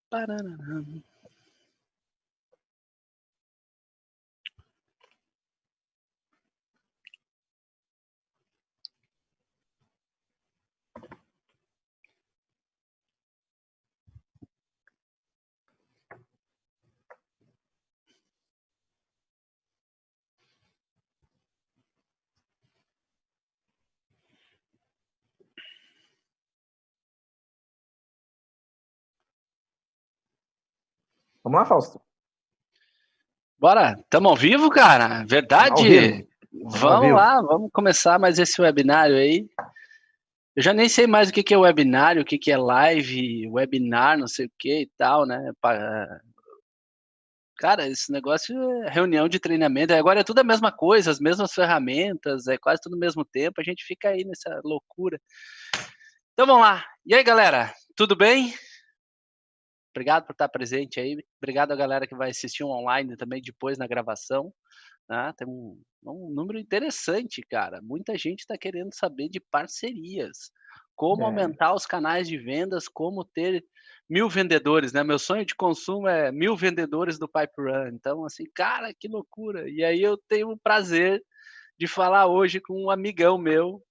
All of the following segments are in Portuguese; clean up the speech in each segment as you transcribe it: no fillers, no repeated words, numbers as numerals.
Parará. Vamos lá, Fausto? Bora, estamos ao vivo, cara? Ao vivo. Verdade? Estamos ao Vamos vivo. lá, vamos começar mais esse webinário aí. Eu já nem sei mais o que é webinário, o que é live, webinar, não sei o que e tal, né? Cara, esse negócio é reunião de treinamento, agora é tudo a mesma coisa, as mesmas ferramentas, é quase tudo ao mesmo tempo, a gente fica aí nessa loucura. Então vamos lá. E aí, galera, tudo bem? Obrigado por estar presente aí, obrigado a galera que vai assistir online também depois na gravação. Ah, tem um número interessante, cara. Muita gente está querendo saber de parcerias. Como É, aumentar os canais de vendas, como ter 1000 vendedores, né? Meu sonho de consumo é 1000 vendedores do Pipe Run. Então, assim, cara, que loucura. E aí eu tenho o prazer de falar hoje com um amigão meu,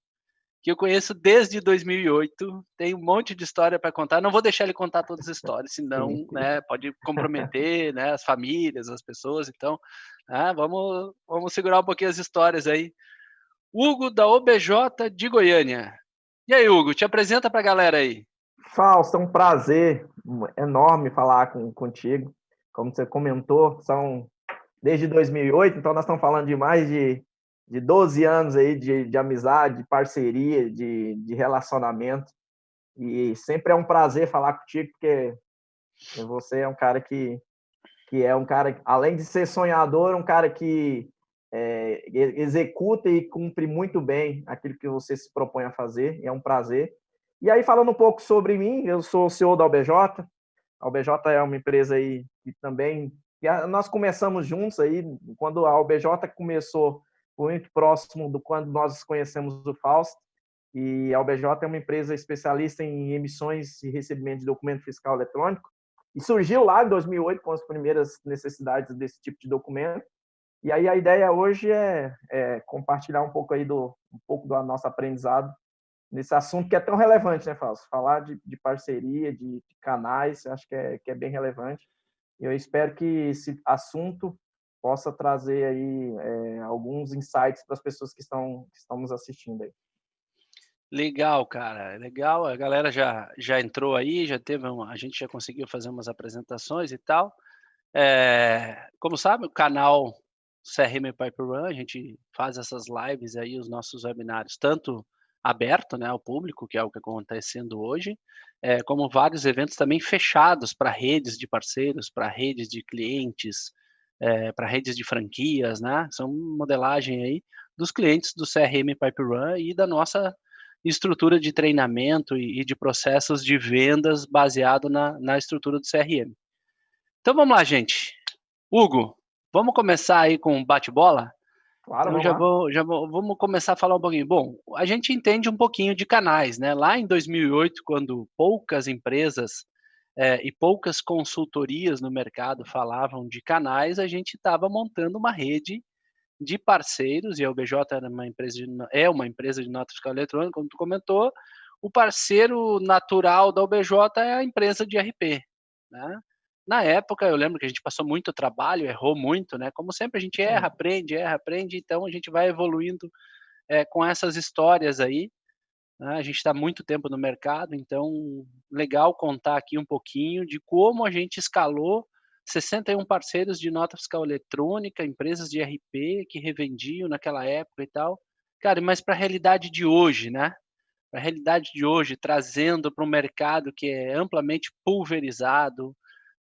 que eu conheço desde 2008, tem um monte de história para contar. Não vou deixar ele contar todas as histórias, sim, senão, sim. né, pode comprometer, né, as famílias, as pessoas. Então, vamos segurar um pouquinho as histórias aí. Hugo da OBJ de Goiânia. E aí, Hugo, te apresenta para a galera aí. Fausto, é um prazer enorme falar contigo. Como você comentou, são desde 2008, então nós estamos falando de mais de 12 anos aí de amizade, de parceria, de relacionamento. E sempre é um prazer falar contigo, porque você é um cara que é um cara, além de ser sonhador, um cara que executa e cumpre muito bem aquilo que você se propõe a fazer, e é um prazer. E aí, falando um pouco sobre mim, eu sou o CEO da OBJ. A OBJ é uma empresa aí que também nós começamos juntos aí, quando a OBJ começou, foi muito próximo do quando nós conhecemos o Fausto. E a OBJ é uma empresa especialista em emissões e recebimento de documento fiscal eletrônico. E surgiu lá em 2008 com as primeiras necessidades desse tipo de documento. E aí a ideia hoje é compartilhar um pouco aí um pouco do nosso aprendizado nesse assunto que é tão relevante, né, Fausto? Falar de parceria, de canais, acho que é bem relevante. E eu espero que esse assunto possa trazer aí alguns insights para as pessoas que estão nos assistindo aí. Legal, cara, legal. A galera já entrou aí, a gente já conseguiu fazer umas apresentações e tal. Como sabe, o canal CRM Pipe Run, a gente faz essas lives aí, os nossos webinários, tanto aberto, né, ao público, que é o que está acontecendo hoje, como vários eventos também fechados para redes de parceiros, para redes de clientes, para redes de franquias, né? São modelagem aí dos clientes do CRM Pipe Run e da nossa estrutura de treinamento e de processos de vendas baseado na estrutura do CRM. Então vamos lá, gente. Hugo, vamos começar aí com um bate-bola? Claro, Então vamos lá. vamos começar a falar um pouquinho. Bom, a gente entende um pouquinho de canais, né? Lá em 2008, quando poucas empresas e poucas consultorias no mercado falavam de canais, a gente estava montando uma rede de parceiros, e a OBJ é uma empresa de nota fiscal eletrônica, como tu comentou. O parceiro natural da OBJ é a empresa de RP, né? Na época, eu lembro que a gente passou muito trabalho, errou muito, né? Como sempre, a gente erra, aprende, então a gente vai evoluindo com essas histórias aí, né? A gente está muito tempo no mercado, então legal contar aqui um pouquinho de como a gente escalou 61 parceiros de nota fiscal eletrônica, empresas de RP que revendiam naquela época e tal. Cara, mas para a realidade de hoje, né? Para a realidade de hoje, trazendo para um mercado que é amplamente pulverizado,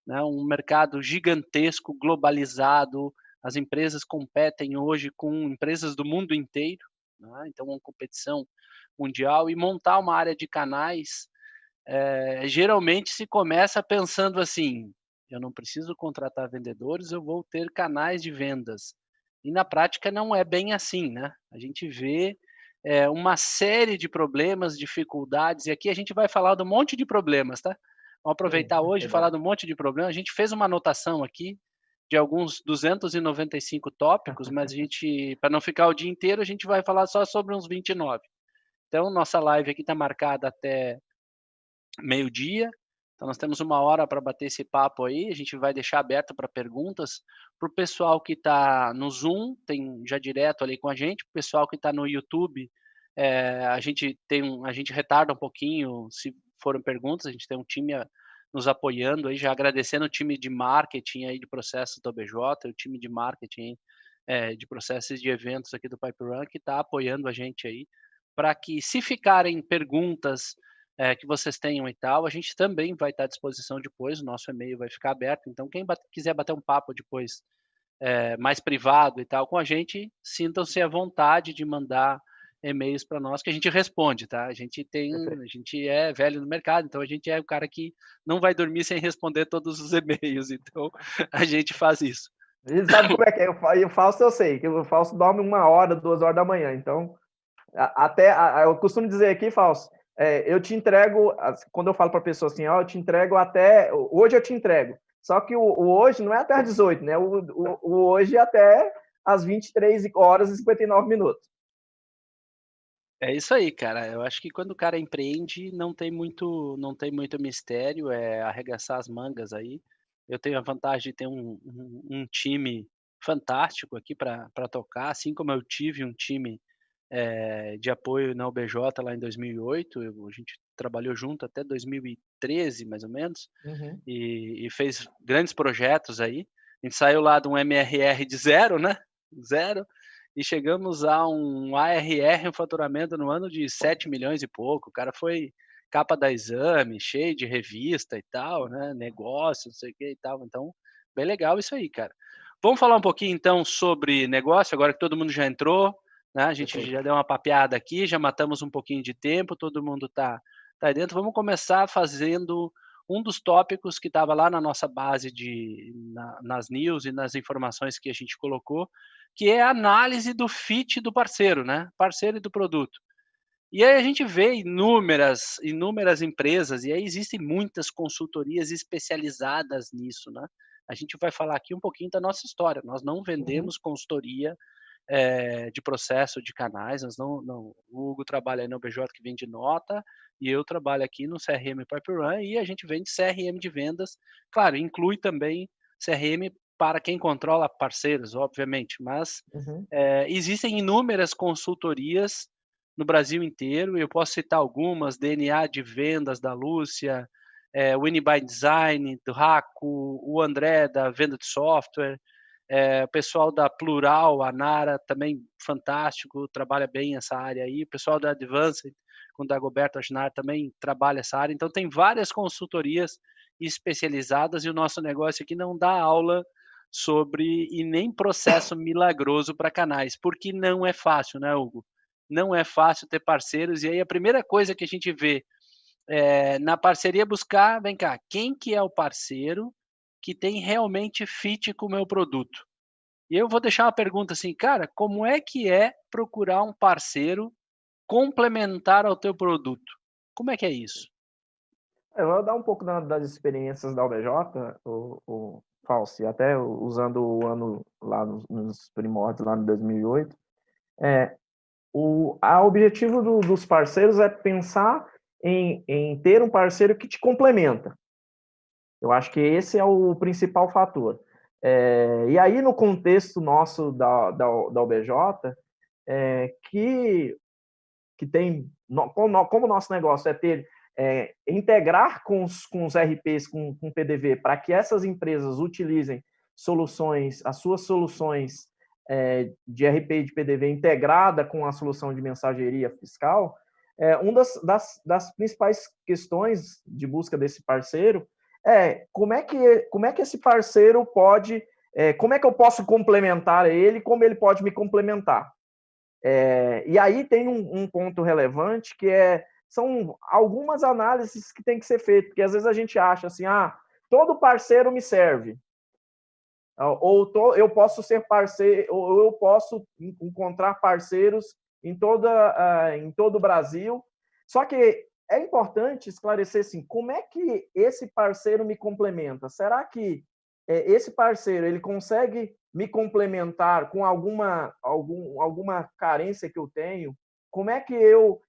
né? Um mercado gigantesco, globalizado. As empresas competem hoje com empresas do mundo inteiro, né? Então, uma competição mundial, e montar uma área de canais, geralmente se começa pensando assim: eu não preciso contratar vendedores, eu vou ter canais de vendas. E na prática não é bem assim, né? A gente vê uma série de problemas, dificuldades, e aqui a gente vai falar de um monte de problemas, tá? Vamos Sim, aproveitar é hoje e falar verdade. de um monte de problema. A gente fez uma anotação aqui de alguns 295 tópicos, mas a gente, para não ficar o dia inteiro, a gente vai falar só sobre uns 29. Então, nossa live aqui está marcada até meio-dia. Então, nós temos 1 hora para bater esse papo aí. A gente vai deixar aberto para perguntas. Para o pessoal que está no Zoom, tem já direto ali com a gente. Para o pessoal que está no YouTube, a gente retarda um pouquinho se forem perguntas. A gente tem um time nos apoiando aí, já agradecendo o time de marketing aí de processos do OBJ, o time de marketing de processos de eventos aqui do Pipe Run, que está apoiando a gente aí, para que se ficarem perguntas que vocês tenham e tal, a gente também vai estar à disposição depois, o nosso e-mail vai ficar aberto, então quem quiser bater um papo depois mais privado e tal com a gente, sintam-se à vontade de mandar e-mails para nós que a gente responde, tá? A Perfeito. gente é velho no mercado, então a gente é o cara que não vai dormir sem responder todos os e-mails, então a gente faz isso. Ele sabe como é que é. E o Fausto eu sei, que o Fausto dorme 1 hora, 2 horas da manhã. Então, eu costumo dizer aqui, Fausto, eu te entrego, quando eu falo para a pessoa assim, ó, eu te entrego até, hoje eu te entrego. Só que o hoje não é até às 18, né? O hoje é até às 23 horas e 59 minutos. É isso aí, cara. Eu acho que quando o cara empreende, não tem muito mistério, é arregaçar as mangas aí. Eu tenho a vantagem de ter um time fantástico aqui para tocar, assim como eu tive um time de apoio na UBJ lá em 2008. A gente trabalhou junto até 2013, mais ou menos, Uhum. e fez grandes projetos aí. A gente saiu lá de um MRR de zero, né? Zero, e chegamos a um ARR, um faturamento no ano de 7 milhões e pouco. O cara foi capa da Exame, cheio de revista e tal, né? Negócio, não sei o que e tal. Então, bem legal isso aí, cara. Vamos falar um pouquinho então sobre negócio, agora que todo mundo já entrou, né? A gente Perfeito. já deu uma papeada aqui, já matamos um pouquinho de tempo, todo mundo tá aí dentro. Vamos começar fazendo um dos tópicos que estava lá na nossa base nas news e nas informações que a gente colocou, que é a análise do fit do parceiro, né? Parceiro e do produto. E aí a gente vê inúmeras empresas, e aí existem muitas consultorias especializadas nisso, né? A gente vai falar aqui um pouquinho da nossa história. Nós não Uhum. vendemos consultoria de processo de canais. Nós não, o Hugo trabalha aí no BJ que vende nota, e eu trabalho aqui no CRM Pipe Run, e a gente vende CRM de vendas. Claro, inclui também CRM para quem controla parceiros, obviamente, mas Uhum. existem inúmeras consultorias no Brasil inteiro. Eu posso citar algumas: DNA de vendas da Lúcia, Winning by Design do Raco, o André da venda de software, o pessoal da Plural, a Nara, também fantástico, trabalha bem essa área aí. O pessoal da Advanced, com o Dagoberto Aginar, também trabalha essa área. Então, tem várias consultorias especializadas, e o nosso negócio aqui não dá aula sobre e nem processo milagroso para canais, porque não é fácil, né, Hugo? Não é fácil ter parceiros, e aí a primeira coisa que a gente vê na parceria buscar, vem cá, quem que é o parceiro que tem realmente fit com o meu produto? E eu vou deixar uma pergunta assim, cara, como é que é procurar um parceiro complementar ao teu produto? Como é que é isso? Eu vou dar um pouco das experiências da UBJ, o Fausto, e até usando o ano lá nos primórdios, lá em 2008. O objetivo dos parceiros é pensar em ter um parceiro que te complementa. Eu acho que esse é o principal fator. E aí, no contexto nosso da UBJ, que tem, como o nosso negócio integrar com os RPs, com PDV, para que essas empresas utilizem as suas soluções de RP e de PDV integrada com a solução de mensageria fiscal. Uma das principais questões de busca desse parceiro como é que esse parceiro pode, como é que eu posso complementar ele, como ele pode me complementar. E aí tem um ponto relevante são algumas análises que tem que ser feitas, porque às vezes a gente acha assim, todo parceiro me serve, eu posso ser parceiro, ou eu posso encontrar parceiros em todo o Brasil. Só que é importante esclarecer assim, como é que esse parceiro me complementa? Será que esse parceiro ele consegue me complementar com alguma carência que eu tenho? Como é que eu,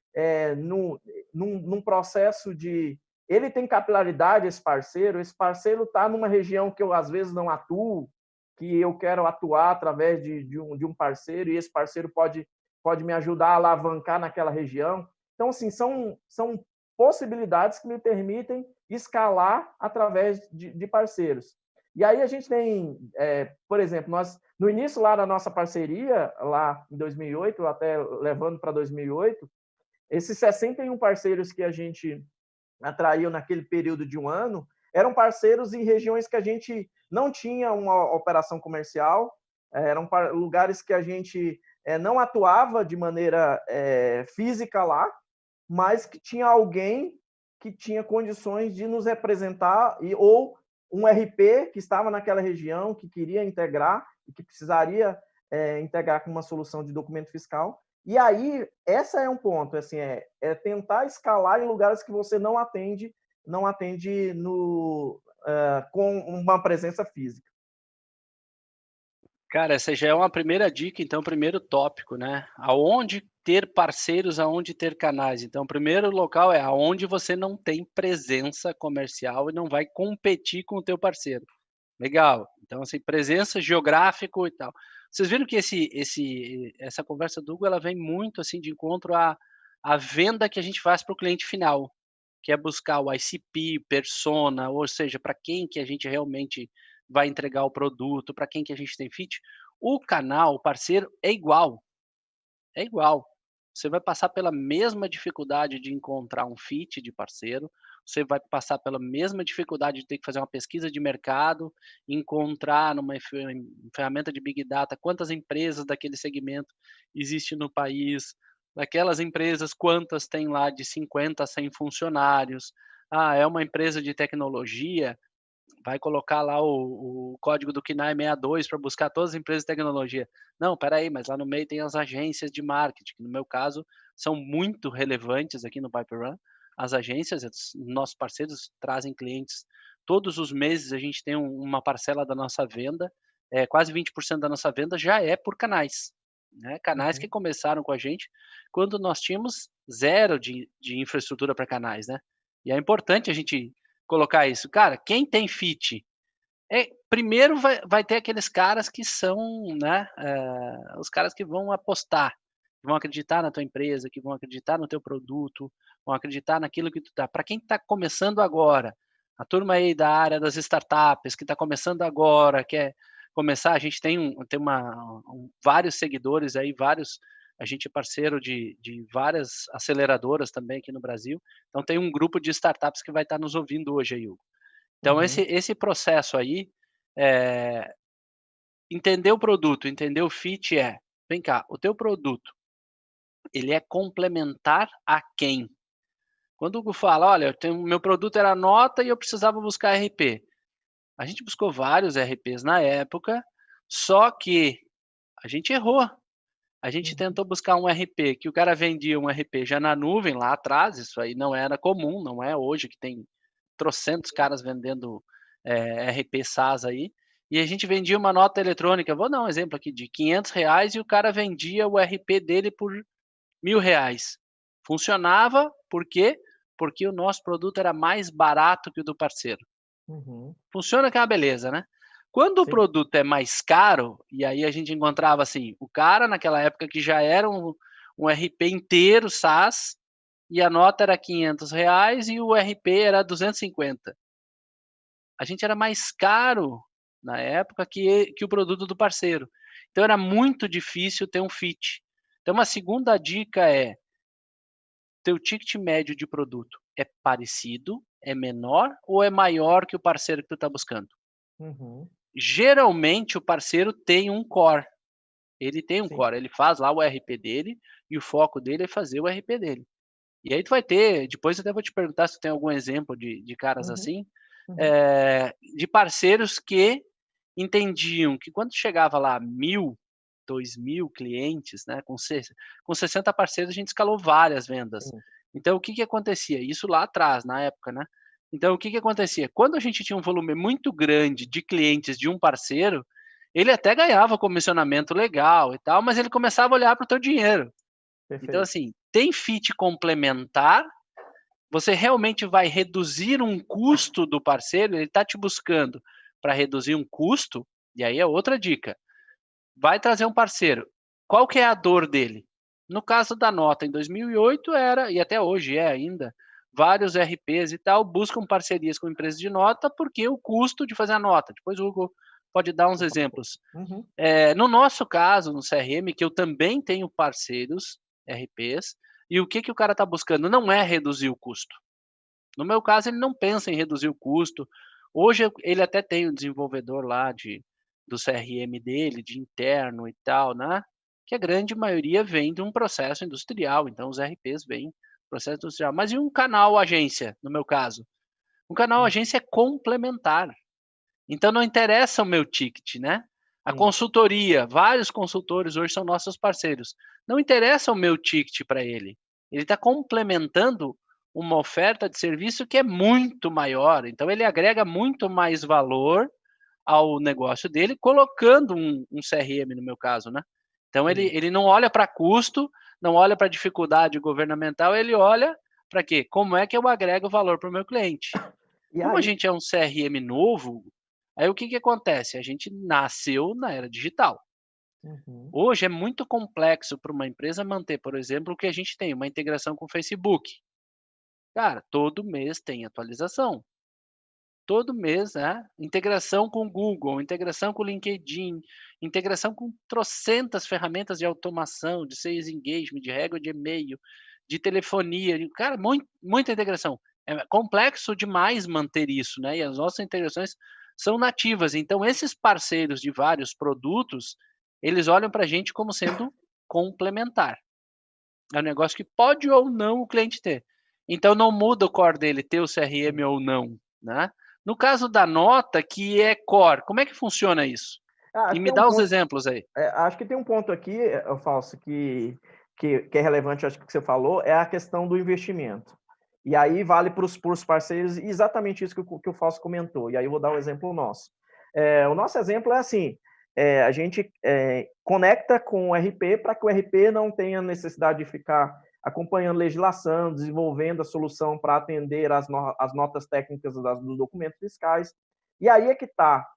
num processo de... Ele tem capilaridade, esse parceiro está numa região que eu às vezes não atuo, que eu quero atuar através de um parceiro, e esse parceiro pode me ajudar a alavancar naquela região. Então, assim, são possibilidades que me permitem escalar através de parceiros. E aí a gente tem, por exemplo, nós no início lá da nossa parceria, lá em 2008, até levando para 2008, esses 61 parceiros que a gente atraiu naquele período de um ano, eram parceiros em regiões que a gente não tinha uma operação comercial, eram lugares que a gente não atuava de maneira física lá, mas que tinha alguém que tinha condições de nos representar, ou um RP que estava naquela região, que queria integrar e que precisaria integrar com uma solução de documento fiscal. E aí, essa é um ponto, assim, tentar escalar em lugares que você não atende com uma presença física. Cara, essa já é uma primeira dica, então, primeiro tópico, né? Aonde ter parceiros, aonde ter canais. Então, o primeiro local é aonde você não tem presença comercial e não vai competir com o teu parceiro. Legal. Então, assim, presença geográfico e tal. Vocês viram que essa conversa do Hugo, ela vem muito assim de encontro à venda que a gente faz para o cliente final, que é buscar o ICP, persona, ou seja, para quem que a gente realmente vai entregar o produto, para quem que a gente tem fit. O canal, o parceiro, é igual. É igual. Você vai passar pela mesma dificuldade de encontrar um fit de parceiro, você vai passar pela mesma dificuldade de ter que fazer uma pesquisa de mercado, encontrar numa ferramenta de Big Data quantas empresas daquele segmento existem no país, daquelas empresas quantas tem lá de 50 a 100 funcionários. Ah, é uma empresa de tecnologia, vai colocar lá o código do KNAI 62 para buscar todas as empresas de tecnologia. Não, espera aí, mas lá no meio tem as agências de marketing, que no meu caso são muito relevantes aqui no Pipe Run. As agências, nossos parceiros trazem clientes. Todos os meses a gente tem uma parcela da nossa venda, quase 20% da nossa venda já é por canais. Né? Canais que começaram com a gente quando nós tínhamos zero de infraestrutura para canais. Né? E é importante a gente colocar isso. Cara, quem tem fit, primeiro vai ter aqueles caras que são, né, os caras que vão apostar, que vão acreditar na tua empresa, que vão acreditar no teu produto, vão acreditar naquilo que tu dá. Para quem está começando agora, a turma aí da área das startups, que está começando agora, quer começar, a gente tem vários seguidores aí, a gente é parceiro de várias aceleradoras também aqui no Brasil, então tem um grupo de startups que vai estar nos ouvindo hoje aí, Hugo. Então esse processo aí, entender o produto, entender o fit vem cá, o teu produto, ele é complementar a quem? Quando o Hugo fala, olha, meu produto era nota e eu precisava buscar RP. A gente buscou vários RPs na época, só que a gente errou. A gente tentou buscar um RP, que o cara vendia um RP já na nuvem lá atrás, isso aí não era comum, não é hoje que tem trocentos caras vendendo RP SaaS aí, e a gente vendia uma nota eletrônica, vou dar um exemplo aqui, de R$ 500, e o cara vendia o RP dele por R$ 1.000. Funcionava, por quê? Porque o nosso produto era mais barato que o do parceiro. Funciona que é uma beleza, né? Quando o produto é mais caro, e aí a gente encontrava assim, o cara naquela época que já era um RP inteiro SaaS, e a nota era R$ 500 e o RP era 250. A gente era mais caro na época que o produto do parceiro. Então era muito difícil ter um fit. Então uma segunda dica é, teu ticket médio de produto é parecido, é menor ou é maior que o parceiro que tu está buscando? Geralmente o parceiro tem um core. Ele tem um core, ele faz lá o RP dele e o foco dele é fazer o RP dele. E aí tu vai ter, depois eu até vou te perguntar se tu tem algum exemplo de caras assim, de parceiros que entendiam que quando chegava lá 1.000, 2.000 clientes, né, com 60 parceiros a gente escalou várias vendas. Então, o que que acontecia? Isso lá atrás, na época, né. Então, o que que acontecia? Quando a gente tinha um volume muito grande de clientes de um parceiro, ele até ganhava comissionamento legal e tal, mas ele começava a olhar para o teu dinheiro. Então, Perfeito. assim, tem fit complementar, você realmente vai reduzir um custo do parceiro, ele está te buscando para reduzir um custo, e aí é outra dica. Vai trazer um parceiro. Qual que é a dor dele? No caso da Nota, em 2008 era, e até hoje é ainda, vários RPs e tal buscam parcerias com empresas de nota, porque o custo de fazer a nota. Depois o Hugo pode dar uns exemplos. Uhum. No nosso caso, no CRM, que eu também tenho parceiros, RPs, e o que, que o cara está buscando? Não é reduzir o custo. No meu caso, ele não pensa em reduzir o custo. Hoje ele até tem um desenvolvedor lá do CRM dele, de interno e tal, né? Que a grande maioria vem de um processo industrial, então os RPs vêm do processo industrial. Mas e um canal agência, no meu caso? Um canal Hum, agência é complementar. Então não interessa o meu ticket, né? A sim. consultoria, vários consultores hoje são nossos parceiros. Não interessa o meu ticket para ele. Ele está complementando uma oferta de serviço que é muito maior. Então ele agrega muito mais valor ao negócio dele, colocando um CRM no meu caso, né? Então ele, Sim. ele não olha para custo, não olha para dificuldade governamental, ele olha para quê? Como é que eu agrego valor para o meu cliente? E Como a aí, gente é um CRM novo, aí o que que acontece? A gente nasceu na era digital. uhum, Hoje é muito complexo para uma empresa manter, por exemplo, o que a gente tem, uma integração com o Facebook. Cara, todo mês tem atualização. Todo mês, né? Integração com o Google, integração com o LinkedIn, integração com trocentas ferramentas de automação, de sales engagement, de régua de e-mail, de telefonia, cara, muita integração. É complexo demais manter isso, né? E as nossas integrações são nativas. Então, esses parceiros de vários produtos, eles olham para a gente como sendo complementar. É um negócio que pode ou não o cliente ter. Então não muda o core dele ter o CRM sim. ou não, né. No caso da nota, que é core, como é que funciona isso? E Acho que me tem um dá uns ponto, exemplos aí. acho que tem um ponto aqui, Fausto, que é relevante, acho que você falou, é a questão do investimento. E aí vale para os parceiros exatamente isso que o Fausto comentou. E aí eu vou dar um exemplo nosso. O nosso exemplo é assim: a gente conecta com o RP para que o RP não tenha necessidade de ficar acompanhando legislação, desenvolvendo a solução para atender as notas técnicas dos documentos fiscais. E aí é que está.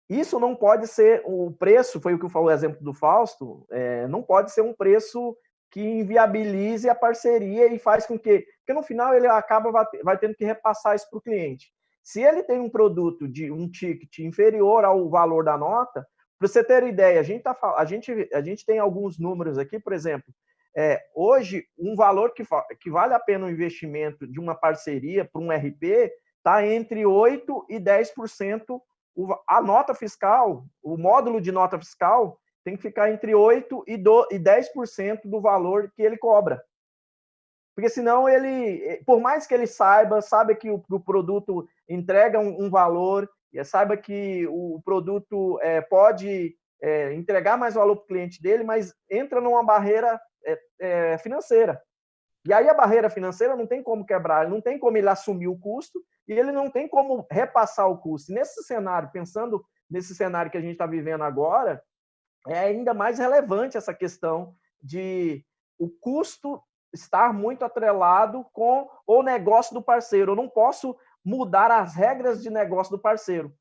Isso não pode ser o preço, foi o que eu falei, o exemplo do Fausto, não pode ser um preço que inviabilize a parceria e faz com que, porque no final ele acaba vai tendo que repassar isso para o cliente. Se ele tem um produto de um ticket inferior ao valor da nota, para você ter ideia, a gente tem alguns números aqui, por exemplo, hoje um valor que vale a pena o investimento de uma parceria para um RP está entre 8 e 10%. A nota fiscal, o módulo de nota fiscal, tem que ficar entre 8 e 10% do valor que ele cobra. Porque senão ele, por mais que ele saiba que o produto entrega um valor, saiba que o produto pode entregar mais valor para o cliente dele, mas entra numa barreira financeira. E aí a barreira financeira não tem como quebrar, não tem como ele assumir o custo e ele não tem como repassar o custo. Nesse cenário, pensando nesse cenário que a gente está vivendo agora, é ainda mais relevante essa questão de o custo estar muito atrelado com o negócio do parceiro. Eu não posso mudar as regras de negócio do parceiro.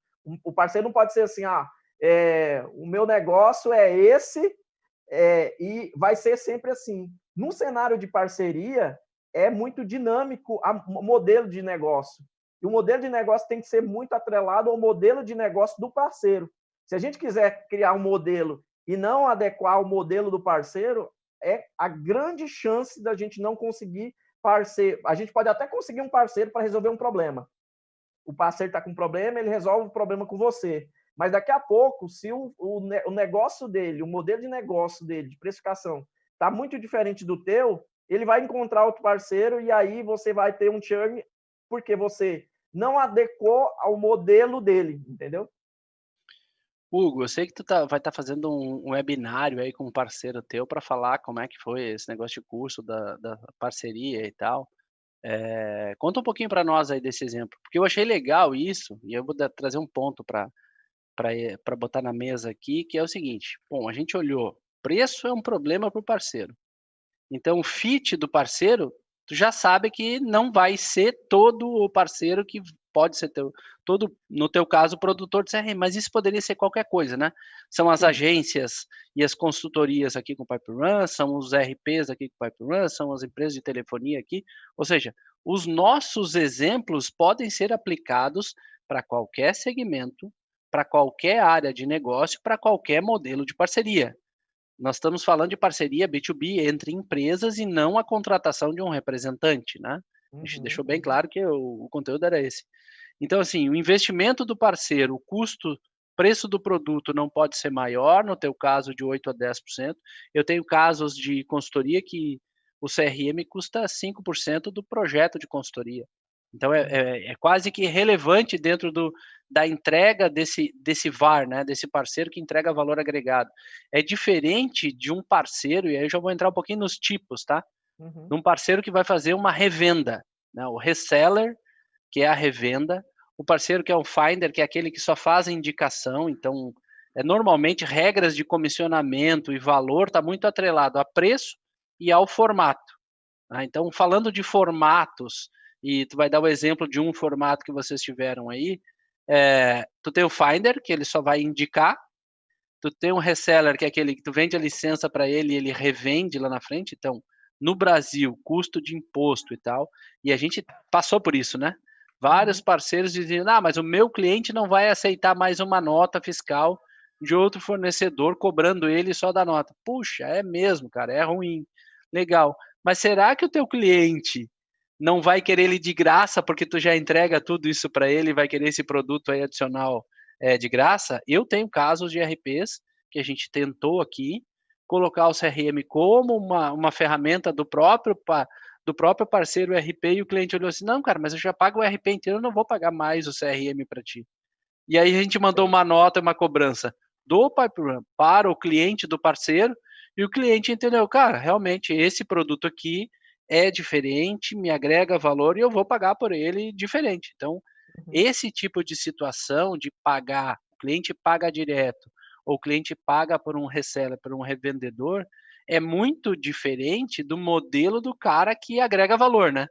O parceiro não pode ser assim, o meu negócio é esse, e vai ser sempre assim. Num cenário de parceria, é muito dinâmico o modelo de negócio. E o modelo de negócio tem que ser muito atrelado ao modelo de negócio do parceiro. Se a gente quiser criar um modelo e não adequar ao modelo do parceiro, é a grande chance da gente não conseguir parceiro. A gente pode até conseguir um parceiro para resolver um problema. O parceiro está com um problema, ele resolve o problema com você. Mas daqui a pouco, se o negócio dele, o modelo de negócio dele, de precificação, está muito diferente do teu, ele vai encontrar outro parceiro e aí você vai ter um churn porque você não adequou ao modelo dele, entendeu? Hugo, eu sei que vai estar fazendo um webinário aí com um parceiro teu para falar como é que foi esse negócio de curso da parceria e tal. Conta um pouquinho para nós aí desse exemplo, porque eu achei legal isso, e eu vou trazer um ponto para botar na mesa aqui, que é o seguinte: bom, a gente olhou, preço é um problema para o parceiro. Então, o fit do parceiro, tu já sabe que não vai ser todo o parceiro que pode ser todo, no teu caso, produtor de CRM, mas isso poderia ser qualquer coisa, né? São as Sim. agências e as consultorias aqui com o Pipe Run, são os RPs aqui com o Pipe Run, são as empresas de telefonia aqui. Ou seja, os nossos exemplos podem ser aplicados para qualquer segmento, para qualquer área de negócio, para qualquer modelo de parceria. Nós estamos falando de parceria B2B entre empresas e não a contratação de um representante, né. A gente Uhum, deixou bem uhum. claro que o conteúdo era esse. Então, assim, o investimento do parceiro, o custo preço do produto não pode ser maior, no teu caso de 8 a 10%. Eu tenho casos de consultoria que o CRM custa 5% do projeto de consultoria. Então Uhum. é quase que relevante dentro da entrega desse VAR, né, desse parceiro que entrega valor agregado. É diferente de um parceiro, e aí eu já vou entrar um pouquinho nos tipos, tá? Uhum. De um parceiro que vai fazer uma revenda, né, o reseller, que é a revenda, o parceiro que é o finder, que é aquele que só faz a indicação, então, normalmente regras de comissionamento e valor está muito atrelado a preço e ao formato. Ah, então, falando de formatos, e tu vai dar o exemplo de um formato que vocês tiveram aí, tu tem o Finder, que ele só vai indicar, tu tem um reseller, que é aquele que tu vende a licença para ele e ele revende lá na frente. Então, no Brasil, custo de imposto e tal, e a gente passou por isso, né? Vários Uhum. parceiros diziam: ah, mas o meu cliente não vai aceitar mais uma nota fiscal de outro fornecedor cobrando ele só da nota. Puxa, é mesmo, cara, é ruim. Legal. Mas será que o teu cliente não vai querer ele de graça porque tu já entrega tudo isso para ele e vai querer esse produto aí adicional de graça? Eu tenho casos de RPs que a gente tentou aqui colocar o CRM como uma ferramenta do próprio parceiro RP, e o cliente olhou assim: não, cara, mas eu já pago o RP inteiro, eu não vou pagar mais o CRM para ti. E aí a gente mandou Sim. uma nota, uma cobrança do PipeRun para o cliente do parceiro, e o cliente entendeu, cara, realmente esse produto aqui é diferente, me agrega valor e eu vou pagar por ele diferente. Então, Uhum. esse tipo de situação de pagar, o cliente paga direto, ou o cliente paga por um reseller, por um revendedor, é muito diferente do modelo do cara que agrega valor, né?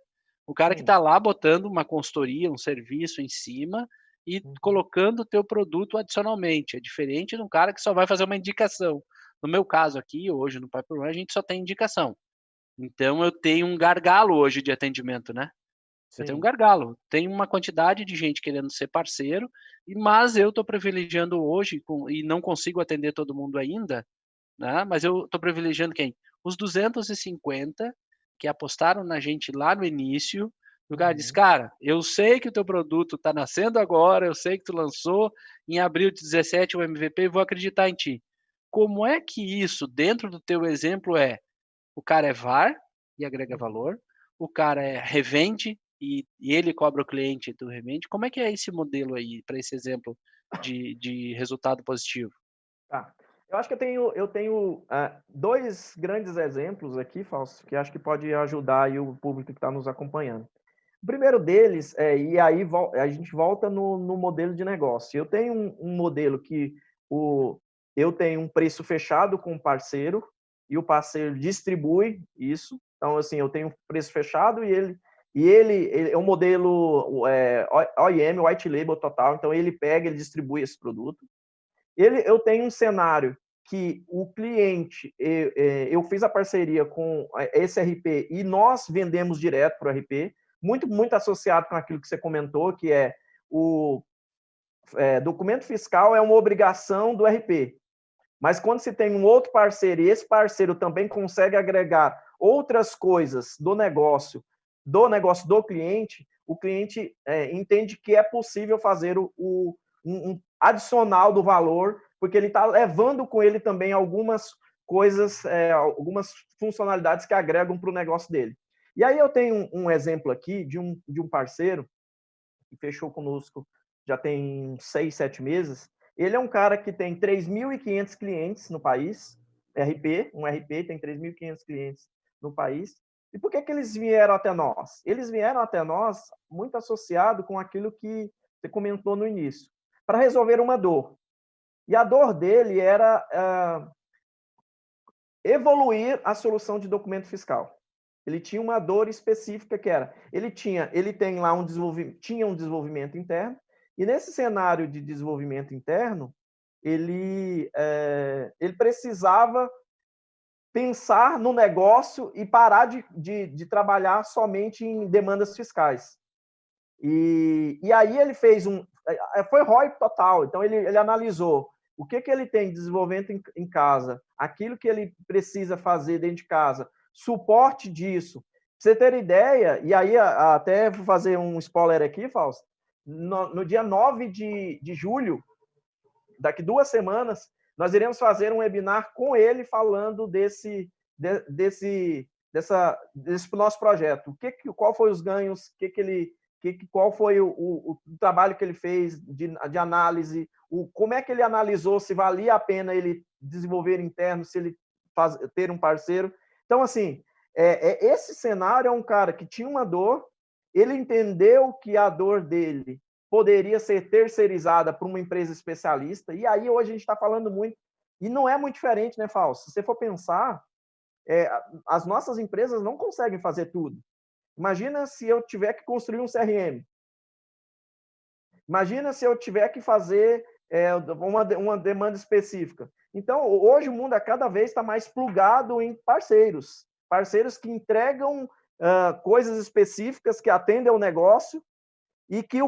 O cara que Sim. está lá botando uma consultoria, um serviço em cima e Uhum. colocando o teu produto adicionalmente. É diferente de um cara que só vai fazer uma indicação. No meu caso aqui, hoje no Pipe Run, a gente só tem indicação. Então eu tenho um gargalo hoje de atendimento, né? Eu tenho um Sim. gargalo. Tem uma quantidade de gente querendo ser parceiro, mas eu estou privilegiando hoje, e não consigo atender todo mundo ainda, né? Mas eu estou privilegiando quem? Os 250 que apostaram na gente lá no início. O cara disse: Uhum. cara, eu sei que o teu produto está nascendo agora, eu sei que tu lançou em abril de 17 o MVP e vou acreditar em ti. Como é que isso, dentro do teu exemplo, o cara é VAR e agrega Uhum. valor, o cara revende e ele cobra o cliente e tu revende. Como é que é esse modelo aí, para esse exemplo de resultado positivo? Tá. Eu acho que eu tenho 2 grandes exemplos aqui, Fausto, que acho que pode ajudar aí o público que está nos acompanhando. O primeiro deles, e aí a gente volta no modelo de negócio. Eu tenho um modelo que o, eu tenho um preço fechado com o parceiro e o parceiro distribui isso. Então, assim, eu tenho um preço fechado ele é um modelo OEM, White Label total. Então, ele pega, ele distribui esse produto. Eu tenho um cenário que o cliente, eu fiz a parceria com esse RP e nós vendemos direto para o RP, muito associado com aquilo que você comentou, que é o documento fiscal é uma obrigação do RP. Mas quando se tem um outro parceiro e esse parceiro também consegue agregar outras coisas do cliente, o cliente entende que é possível fazer um adicional do valor, porque ele está levando com ele também algumas coisas, algumas funcionalidades que agregam para o negócio dele. E aí eu tenho um exemplo aqui de um parceiro que fechou conosco já tem 6, 7 meses. Ele é um cara que tem 3.500 clientes no país, um RP tem 3.500 clientes no país, E por que eles vieram até nós? Eles vieram até nós muito associado com aquilo que você comentou no início, para resolver uma dor. E a dor dele era evoluir a solução de documento fiscal. Ele tinha uma dor específica que era, ele tem lá tinha um desenvolvimento interno, e nesse cenário de desenvolvimento interno, ele precisava pensar no negócio e parar de trabalhar somente em demandas fiscais. E aí ele fez foi ROI total, então ele analisou o que ele tem de desenvolvimento em casa, aquilo que ele precisa fazer dentro de casa, suporte disso. Pra você ter ideia, e aí até vou fazer um spoiler aqui, Fausto, no dia 9 de julho, daqui 2 semanas, nós iremos fazer um webinar com ele falando desse nosso projeto. Qual foi os ganhos, qual foi o trabalho que ele fez de análise, como é que ele analisou se valia a pena ele desenvolver interno, se ele ter um parceiro. Então, assim, esse cenário é um cara que tinha uma dor, ele entendeu que a dor dele poderia ser terceirizada por uma empresa especialista, e aí hoje a gente está falando muito, e não é muito diferente, né, Fausto? Se você for pensar, as nossas empresas não conseguem fazer tudo. Imagina se eu tiver que construir um CRM. Imagina se eu tiver que fazer uma demanda específica. Então, hoje o mundo a cada vez está mais plugado em parceiros que entregam coisas específicas que atendem ao negócio e que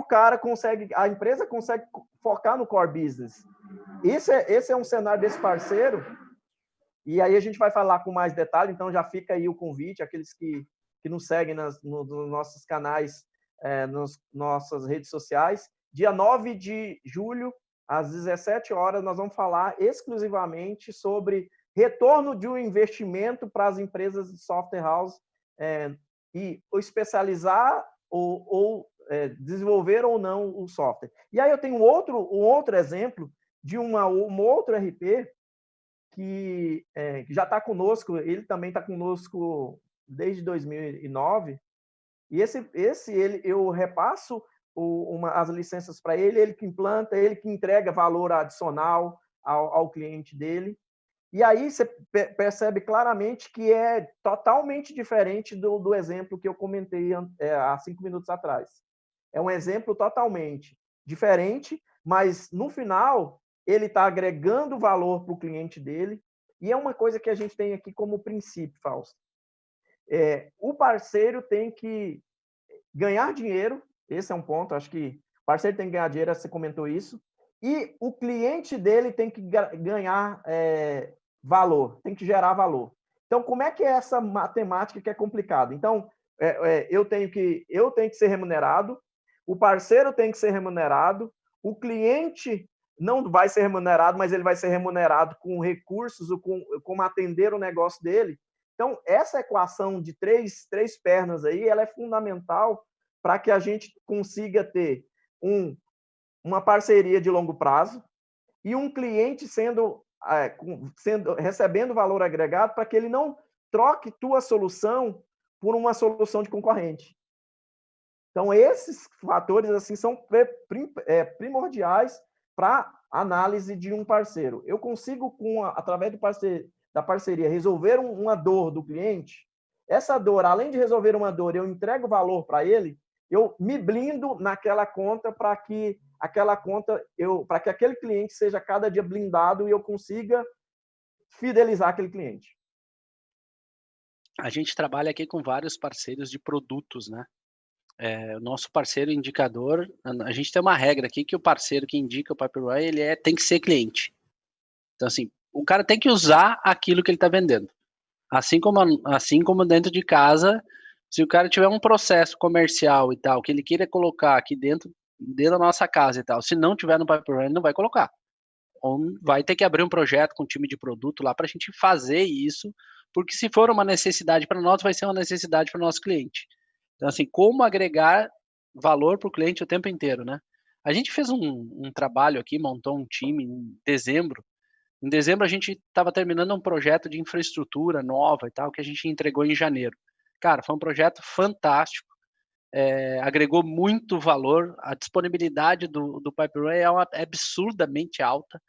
a empresa consegue focar no core business. Esse é um cenário desse parceiro, e aí a gente vai falar com mais detalhe, então já fica aí o convite, aqueles que nos seguem nos nossos canais, nas nossas redes sociais. Dia 9 de julho, às 17 horas, nós vamos falar exclusivamente sobre retorno de um investimento para as empresas de software house e especializar ou desenvolver ou não o software. E aí eu tenho um outro exemplo de um outro RP que já está conosco, ele também está conosco desde 2009, e eu repasso as licenças para ele que implanta, ele que entrega valor adicional ao cliente dele. E aí você percebe claramente que é totalmente diferente do exemplo que eu comentei há 5 minutos atrás. É um exemplo totalmente diferente, mas no final ele está agregando valor para o cliente dele. E é uma coisa que a gente tem aqui como princípio, Fausto. O parceiro tem que ganhar dinheiro, esse é um ponto, acho que o parceiro tem que ganhar dinheiro, você comentou isso, e o cliente dele tem que ganhar valor, tem que gerar valor. Então, como é que é essa matemática que é complicada? Então, eu tenho que ser remunerado, o parceiro tem que ser remunerado, o cliente não vai ser remunerado, mas ele vai ser remunerado com recursos, ou com atender o negócio dele. Então, essa equação de três pernas aí, ela é fundamental para que a gente consiga ter uma parceria de longo prazo e um cliente recebendo valor agregado para que ele não troque tua solução por uma solução de concorrente. Então, esses fatores assim são primordiais para análise de um parceiro. Eu consigo, através da parceria, resolver uma dor do cliente. Essa dor, além de resolver uma dor, eu entrego valor para ele, eu me blindo naquela conta para que aquele cliente seja cada dia blindado e eu consiga fidelizar aquele cliente. A gente trabalha aqui com vários parceiros de produtos, né? O nosso parceiro indicador, a gente tem uma regra aqui que o parceiro que indica o Pipewire, ele tem que ser cliente. Então, assim, o cara tem que usar aquilo que ele está vendendo. Assim como dentro de casa, se o cara tiver um processo comercial e tal, que ele queira colocar aqui dentro da nossa casa e tal, se não tiver no Pipewire, ele não vai colocar. Ou vai ter que abrir um projeto com um time de produto lá para a gente fazer isso, porque se for uma necessidade para nós, vai ser uma necessidade para o nosso cliente. Então, assim, como agregar valor para o cliente o tempo inteiro, né? A gente fez um trabalho aqui, montou um time em dezembro. Em dezembro, a gente estava terminando um projeto de infraestrutura nova e tal, que a gente entregou em janeiro. Cara, foi um projeto fantástico, agregou muito valor, a disponibilidade do Pipeway é absurdamente alta,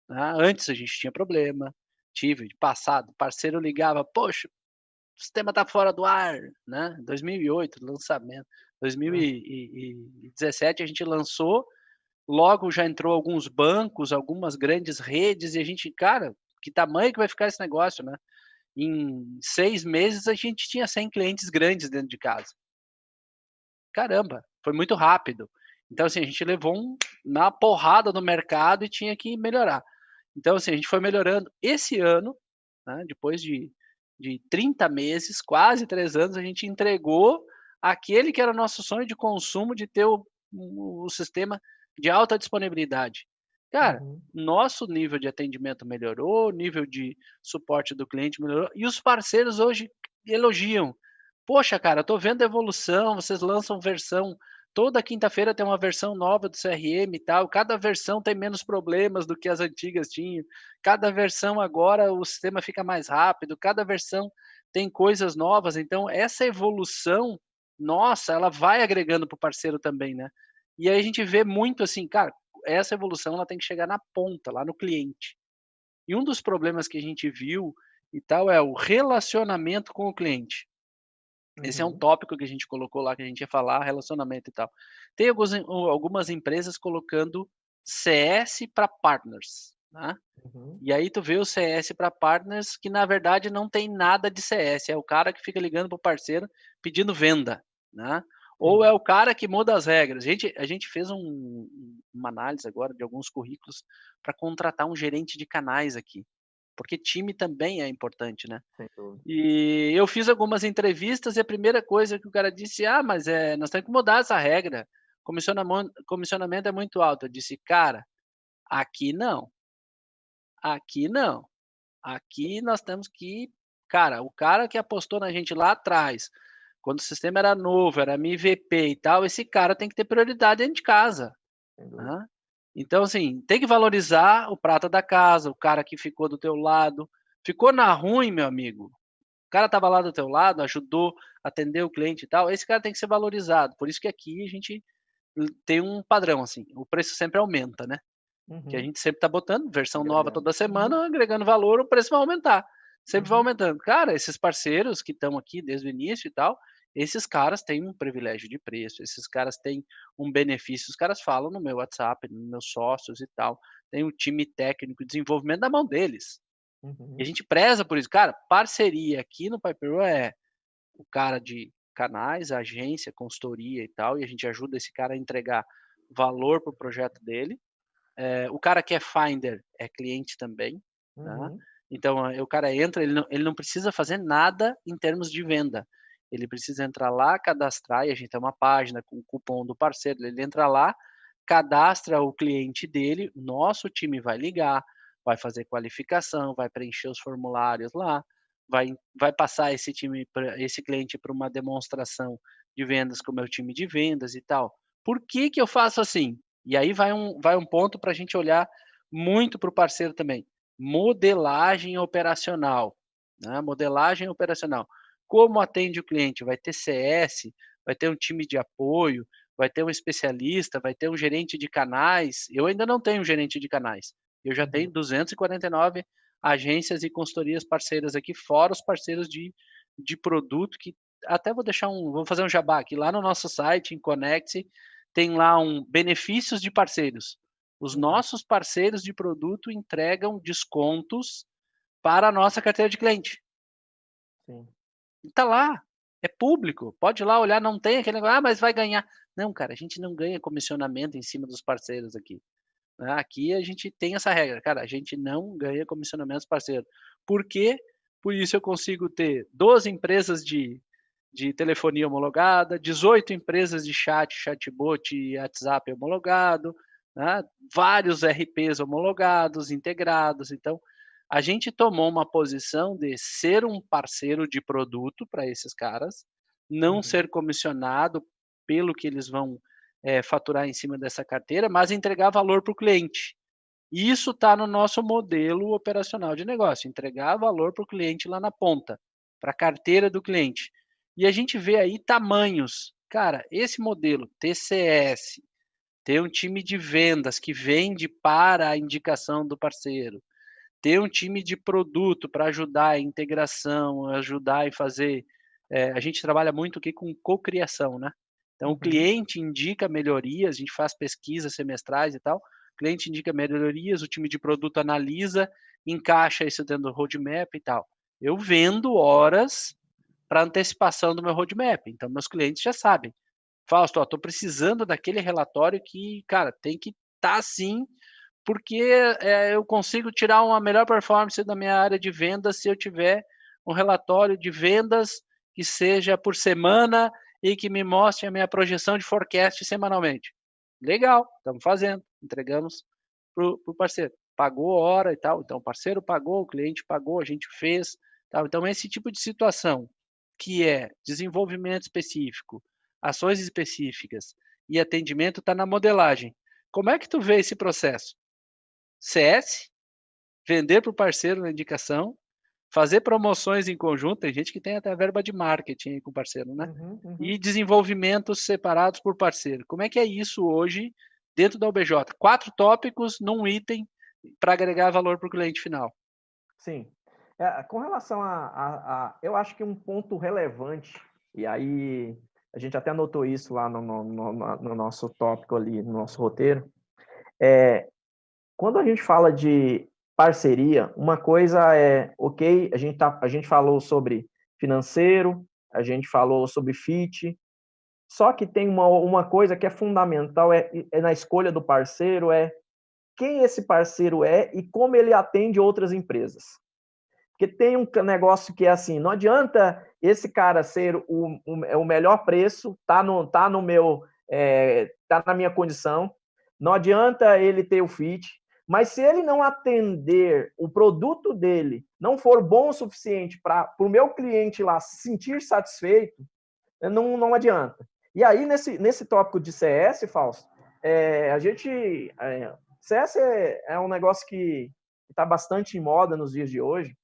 né. Antes a gente tinha problema, tive passado, parceiro ligava: "Poxa, o sistema está fora do ar", né, 2008 lançamento, Hum, 2017 a gente lançou, logo já entrou alguns bancos, algumas grandes redes e a gente: "Cara, que tamanho que vai ficar esse negócio", né. Em 6 meses a gente tinha 100 clientes grandes dentro de casa. Caramba, foi muito rápido. Então, assim, a gente levou na porrada no mercado e tinha que melhorar. Então, assim, a gente foi melhorando. Esse ano, né, depois de 30 meses, quase 3 anos, a gente entregou aquele que era o nosso sonho de consumo, de ter o sistema de alta disponibilidade. Cara, uhum, nosso nível de atendimento melhorou, o nível de suporte do cliente melhorou, e os parceiros hoje elogiam. Poxa, cara, eu tô vendo a evolução, vocês lançam versão toda quinta-feira tem uma versão nova do CRM e tal, cada versão tem menos problemas do que as antigas tinham, cada versão agora o sistema fica mais rápido, cada versão tem coisas novas, então essa evolução, nossa, ela vai agregando para o parceiro também, né. E aí a gente vê muito assim, cara, essa evolução ela tem que chegar na ponta, lá no cliente. E um dos problemas que a gente viu e tal é o relacionamento com o cliente. Esse é um uhum, tópico que a gente colocou lá, que a gente ia falar, relacionamento e tal. Tem algumas empresas colocando CS para partners, né. uhum, E aí tu vê o CS para partners que na verdade não tem nada de CS, é o cara que fica ligando para o parceiro pedindo venda, né. Ou sim. é o cara que muda as regras. A gente fez uma análise agora de alguns currículos para contratar um gerente de canais aqui, porque time também é importante, né. Sem dúvida. E eu fiz algumas entrevistas e a primeira coisa que o cara disse: "Ah, mas, nós temos que mudar essa regra, comissionamento é muito alto". Eu disse: "Cara, aqui não, aqui não, aqui nós temos que cara, o cara que apostou na gente lá atrás, quando o sistema era novo, era MVP e tal, esse cara tem que ter prioridade dentro de casa", Sem dúvida. né. Então, assim, tem que valorizar o prata da casa, o cara que ficou do teu lado. Ficou na ruim, meu amigo, o cara estava lá do teu lado, ajudou, atendeu o cliente e tal, esse cara tem que ser valorizado. Por isso que aqui a gente tem um padrão, assim, o preço sempre aumenta, né. Que a Uhum. gente sempre está botando versão nova Agregando. toda Uhum, semana, agregando valor, o preço vai aumentar. Sempre vai uhum, aumentando. Cara, esses parceiros que estão aqui desde o início e tal, esses caras têm um privilégio de preço, esses caras têm um benefício, os caras falam no meu WhatsApp, nos meus sócios e tal, tem o time técnico de desenvolvimento na mão deles. E a uhum, gente preza por isso. Cara, parceria aqui no Piperu é o cara de canais, agência, consultoria e tal, e a gente ajuda esse cara a entregar valor para o projeto dele. O cara que é finder é cliente também, tá. uhum, Então, o cara entra, ele não precisa fazer nada em termos de venda. Ele precisa entrar lá, cadastrar, e a gente tem uma página com o cupom do parceiro, ele entra lá, cadastra o cliente dele, nosso time vai ligar, vai fazer qualificação, vai preencher os formulários lá, vai passar esse cliente para uma demonstração de vendas com o meu time de vendas e tal. Por que que eu faço assim? E aí vai um ponto para a gente olhar muito para o parceiro também, modelagem operacional, né, modelagem operacional. Como atende o cliente? Vai ter CS, vai ter um time de apoio, vai ter um especialista, vai ter um gerente de canais. Eu ainda não tenho um gerente de canais. Eu já uhum. tenho 249 agências e consultorias parceiras aqui, fora os parceiros de produto que até vou fazer um jabá aqui, lá no nosso site, em Conecte, tem lá um benefícios de parceiros. Os Uhum, nossos parceiros de produto entregam descontos para a nossa carteira de cliente. sim. E tá lá, é público, pode ir lá olhar, não tem aquele negócio: "Ah, mas vai ganhar". Não, cara, a gente não ganha comissionamento em cima dos parceiros aqui, né. Aqui a gente tem essa regra, cara, a gente não ganha comissionamento dos parceiros. Por quê? Por isso eu consigo ter 12 empresas de telefonia homologada, 18 empresas de chatbot e WhatsApp homologado, né, vários RPs homologados, integrados. Então, a gente tomou uma posição de ser um parceiro de produto para esses caras, não Uhum, ser comissionado pelo que eles vão, faturar em cima dessa carteira, mas entregar valor para o cliente. E isso está no nosso modelo operacional de negócio, entregar valor para o cliente lá na ponta, para a carteira do cliente. E a gente vê aí tamanhos. Cara, esse modelo TCS, ter um time de vendas que vende para a indicação do parceiro, ter um time de produto para ajudar a integração, ajudar em fazer. A gente trabalha muito aqui com cocriação, né? Então, o Uhum. cliente indica melhorias, a gente faz pesquisas semestrais e tal. O cliente indica melhorias, o time de produto analisa, encaixa isso dentro do roadmap e tal. Eu vendo horas para antecipação do meu roadmap. Então, meus clientes já sabem. Fausto, estou precisando daquele relatório que, cara, tem que estar assim, porque eu consigo tirar uma melhor performance da minha área de vendas se eu tiver um relatório de vendas que seja por semana e que me mostre a minha projeção de forecast semanalmente. Legal, estamos fazendo, entregamos para o parceiro. Pagou hora e tal, então o parceiro pagou, o cliente pagou, a gente fez. Tal. Então, esse tipo de situação, que é desenvolvimento específico, ações específicas e atendimento, está na modelagem. Como é que tu vê esse processo? CS, vender para o parceiro na indicação, fazer promoções em conjunto, tem gente que tem até verba de marketing com o parceiro, né? Uhum, uhum. E desenvolvimentos separados por parceiro. Como é que é isso hoje dentro da OBJ? 4 tópicos num item para agregar valor para o cliente final. Sim. Com relação eu acho que um ponto relevante, e aí a gente até anotou isso lá no nosso tópico ali, no nosso roteiro, quando a gente fala de parceria, uma coisa ok, a gente falou sobre financeiro, a gente falou sobre fit, só que tem uma coisa que é fundamental, na escolha do parceiro, quem esse parceiro é e como ele atende outras empresas. Porque tem um negócio que é assim, não adianta esse cara ser o melhor preço, tá no meu, tá na minha condição, não adianta ele ter o fit, mas se ele não atender o produto dele, não for bom o suficiente para o meu cliente lá se sentir satisfeito, não adianta. E aí, nesse tópico de CS, Fausto, CS é um negócio que está bastante em moda nos dias de hoje.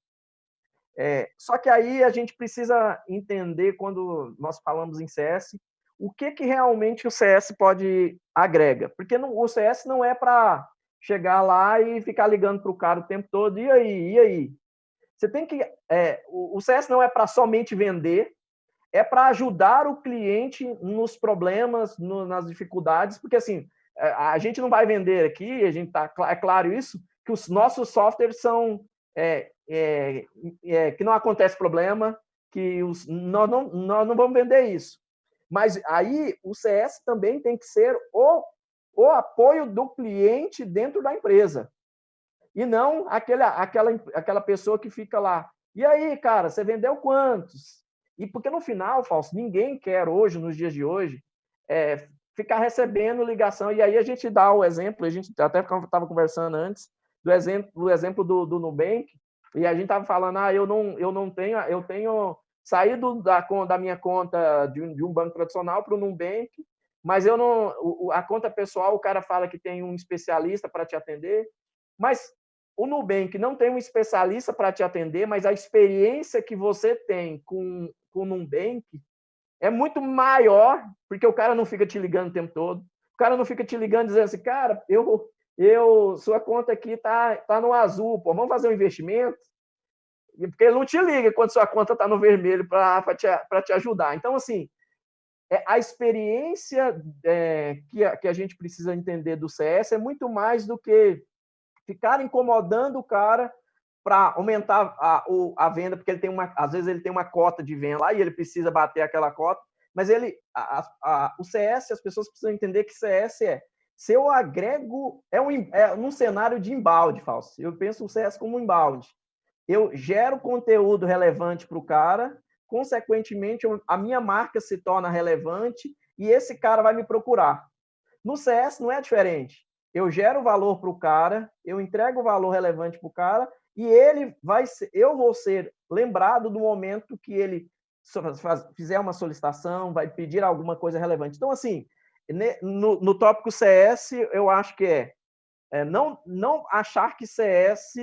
Só que aí a gente precisa entender, quando nós falamos em CS, o que realmente o CS pode agrega. Porque o CS não é para chegar lá e ficar ligando para o cara o tempo todo, e aí, e aí? Você tem que. O CS não é para somente vender, é para ajudar o cliente nos problemas, nas dificuldades, porque assim, a gente não vai vender aqui, é claro isso, que os nossos softwares são que não acontece problema, que nós não vamos vender isso. Mas aí o CS também tem que ser o apoio do cliente dentro da empresa. E não aquela pessoa que fica lá. E aí, cara, você vendeu quantos? E porque no final, Fausto, ninguém quer hoje, nos dias de hoje, ficar recebendo ligação. E aí a gente dá o exemplo, a gente até estava conversando antes, do exemplo do Nubank, e a gente estava falando, eu não tenho, eu tenho saído da minha conta de um banco tradicional para o Nubank, mas eu não, a conta pessoal, o cara fala que tem um especialista para te atender, mas o Nubank não tem um especialista para te atender, mas a experiência que você tem com o Nubank é muito maior, porque o cara não fica te ligando o tempo todo. O cara não fica te ligando dizendo assim, cara, sua conta aqui tá no azul, pô, vamos fazer um investimento? Porque ele não te liga quando sua conta está no vermelho para te ajudar. Então, assim, a experiência que a gente precisa entender do CS é muito mais do que ficar incomodando o cara para aumentar a venda, porque às vezes ele tem uma cota de venda lá e ele precisa bater aquela cota, mas o CS, as pessoas precisam entender que CS se eu agrego, num cenário de inbound, Fausto. Eu penso o CS como um inbound. Eu gero conteúdo relevante para o cara, consequentemente a minha marca se torna relevante e esse cara vai me procurar. No CS não é diferente. Eu gero valor para o cara, eu entrego valor relevante para o cara e eu vou ser lembrado do momento que ele fizer uma solicitação, vai pedir alguma coisa relevante. Então, assim, no tópico CS, eu acho que não achar que CS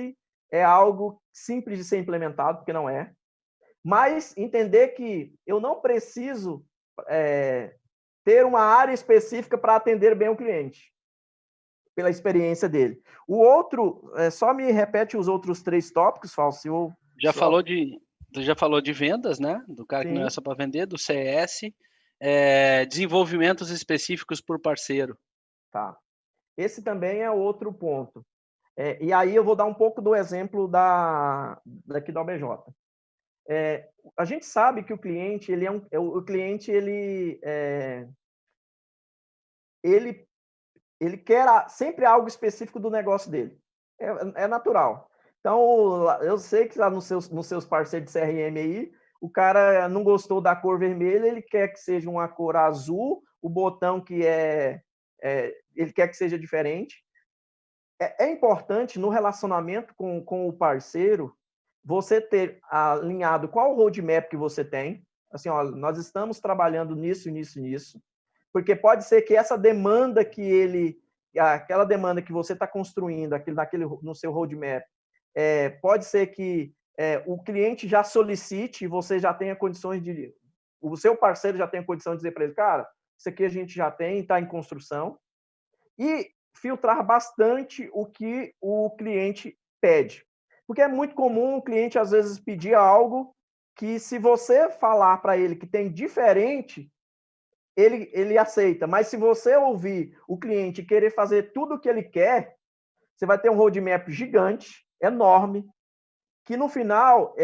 é algo simples de ser implementado, porque não é, mas entender que eu não preciso ter uma área específica para atender bem o cliente, pela experiência dele. O outro, só me repete os outros 3 tópicos, Fausto. Já falou de, já falou de vendas, né? Do cara que não é Sim. só para vender, do CS, desenvolvimentos específicos por parceiro. Tá. Esse também é outro ponto. E aí eu vou dar um pouco do exemplo daqui da OBJ. A gente sabe que o cliente, ele quer sempre algo específico do negócio dele. É natural. Então, eu sei que lá nos seus parceiros de CRM aí, o cara não gostou da cor vermelha, ele quer que seja uma cor azul, o botão ele quer que seja diferente. É importante no relacionamento com o parceiro você ter alinhado qual o roadmap que você tem. Assim, ó, nós estamos trabalhando nisso, nisso, nisso. Porque pode ser que essa demanda aquela demanda que você está construindo no seu roadmap, pode ser que o cliente já solicite e você já tenha condições o seu parceiro já tenha condição de dizer para ele, cara, isso aqui a gente já tem, está em construção. E filtrar bastante o que o cliente pede. Porque é muito comum o cliente, às vezes, pedir algo que, se você falar para ele que tem diferente, ele aceita. Mas se você ouvir o cliente querer fazer tudo o que ele quer, você vai ter um roadmap gigante, enorme, que no final,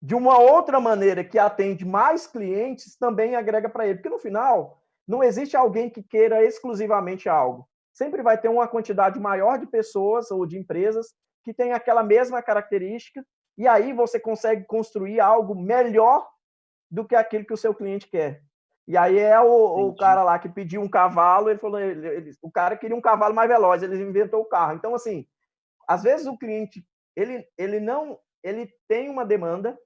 de uma outra maneira que atende mais clientes, também agrega para ele. Porque no final, não existe alguém que queira exclusivamente algo. Sempre vai ter uma quantidade maior de pessoas ou de empresas que tem aquela mesma característica, e aí você consegue construir algo melhor do que aquilo que o seu cliente quer. E aí o cara lá que pediu um cavalo, ele falou, o cara queria um cavalo mais veloz, ele inventou o carro. Então, assim, às vezes o cliente, ele tem uma demanda,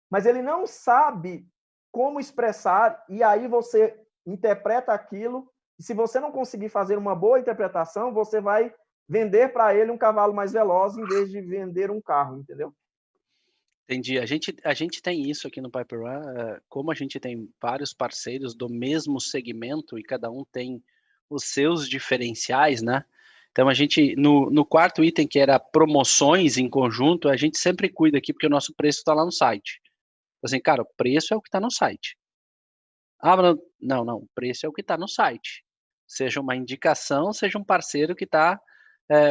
mas ele não sabe como expressar, e aí você interpreta aquilo, e se você não conseguir fazer uma boa interpretação, você vai vender para ele um cavalo mais veloz em vez de vender um carro, entendeu? Entendi. A gente tem isso aqui no Piper One, como a gente tem vários parceiros do mesmo segmento e cada um tem os seus diferenciais, né? Então a gente, no quarto item, que era promoções em conjunto, a gente sempre cuida aqui porque o nosso preço está lá no site. Assim, cara, o preço é o que está no site. Ah, mas não, o preço é o que está no site. Seja uma indicação, seja um parceiro que está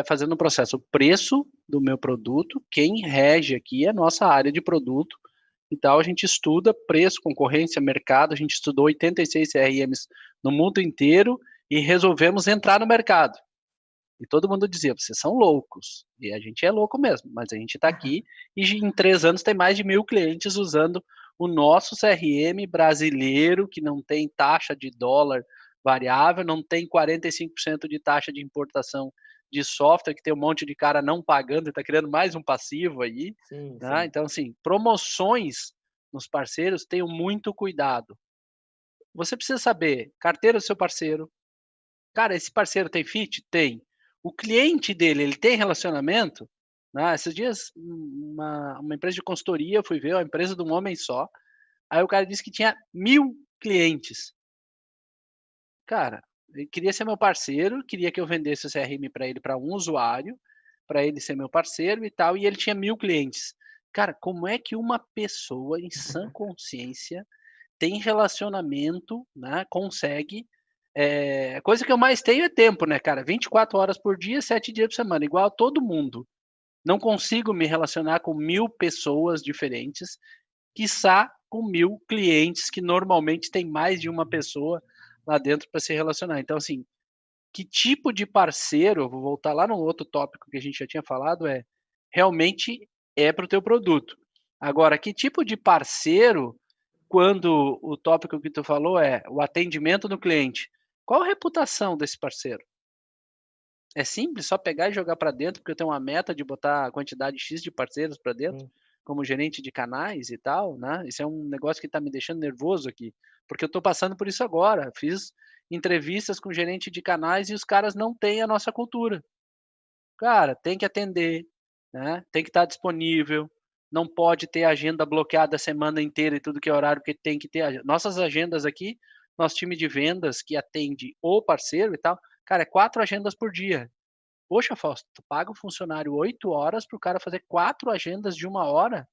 fazendo o processo. O preço do meu produto, quem rege aqui é a nossa área de produto. Então, a gente estuda preço, concorrência, mercado, a gente estudou 86 CRMs no mundo inteiro e resolvemos entrar no mercado. E todo mundo dizia, vocês são loucos. E a gente é louco mesmo, mas a gente está aqui e em 3 anos tem mais de 1.000 clientes usando o nosso CRM brasileiro, que não tem taxa de dólar variável, não tem 45% de taxa de importação de software, que tem um monte de cara não pagando e está criando mais um passivo aí. Sim, Né? sim. Então, assim, promoções nos parceiros, tenham muito cuidado. Você precisa saber, carteira do seu parceiro. Cara, esse parceiro tem fit? Tem. O cliente dele, ele tem relacionamento? Né? Esses dias, uma empresa de consultoria, eu fui ver, uma empresa de um homem só, aí o cara disse que tinha 1.000 clientes. Cara, ele queria ser meu parceiro, queria que eu vendesse o CRM para ele, para um usuário, para ele ser meu parceiro e tal, e ele tinha 1.000 clientes. Cara, como é que uma pessoa em sã consciência tem relacionamento, né, consegue, coisa que eu mais tenho é tempo, né, cara, 24 horas por dia, 7 dias por semana, igual a todo mundo. Não consigo me relacionar com 1.000 pessoas diferentes, quiçá com 1.000 clientes, que normalmente tem mais de uma pessoa lá dentro para se relacionar. Então, assim, que tipo de parceiro, vou voltar lá no outro tópico que a gente já tinha falado, realmente é para o teu produto. Agora, que tipo de parceiro, quando o tópico que tu falou é o atendimento do cliente, qual a reputação desse parceiro? É simples, só pegar e jogar para dentro, porque eu tenho uma meta de botar a quantidade X de parceiros para dentro, Sim. como gerente de canais e tal, né? Isso é um negócio que está me deixando nervoso aqui, porque eu estou passando por isso agora. Fiz entrevistas com gerente de canais e os caras não têm a nossa cultura. Cara, tem que atender, né? Tem que estar disponível, não pode ter agenda bloqueada a semana inteira e tudo que é horário, porque tem que ter. Nossas agendas aqui, nosso time de vendas que atende o parceiro e tal, cara, é 4 agendas por dia. Poxa, Fausto, tu paga o funcionário 8 horas para o cara fazer 4 agendas de 1 hora?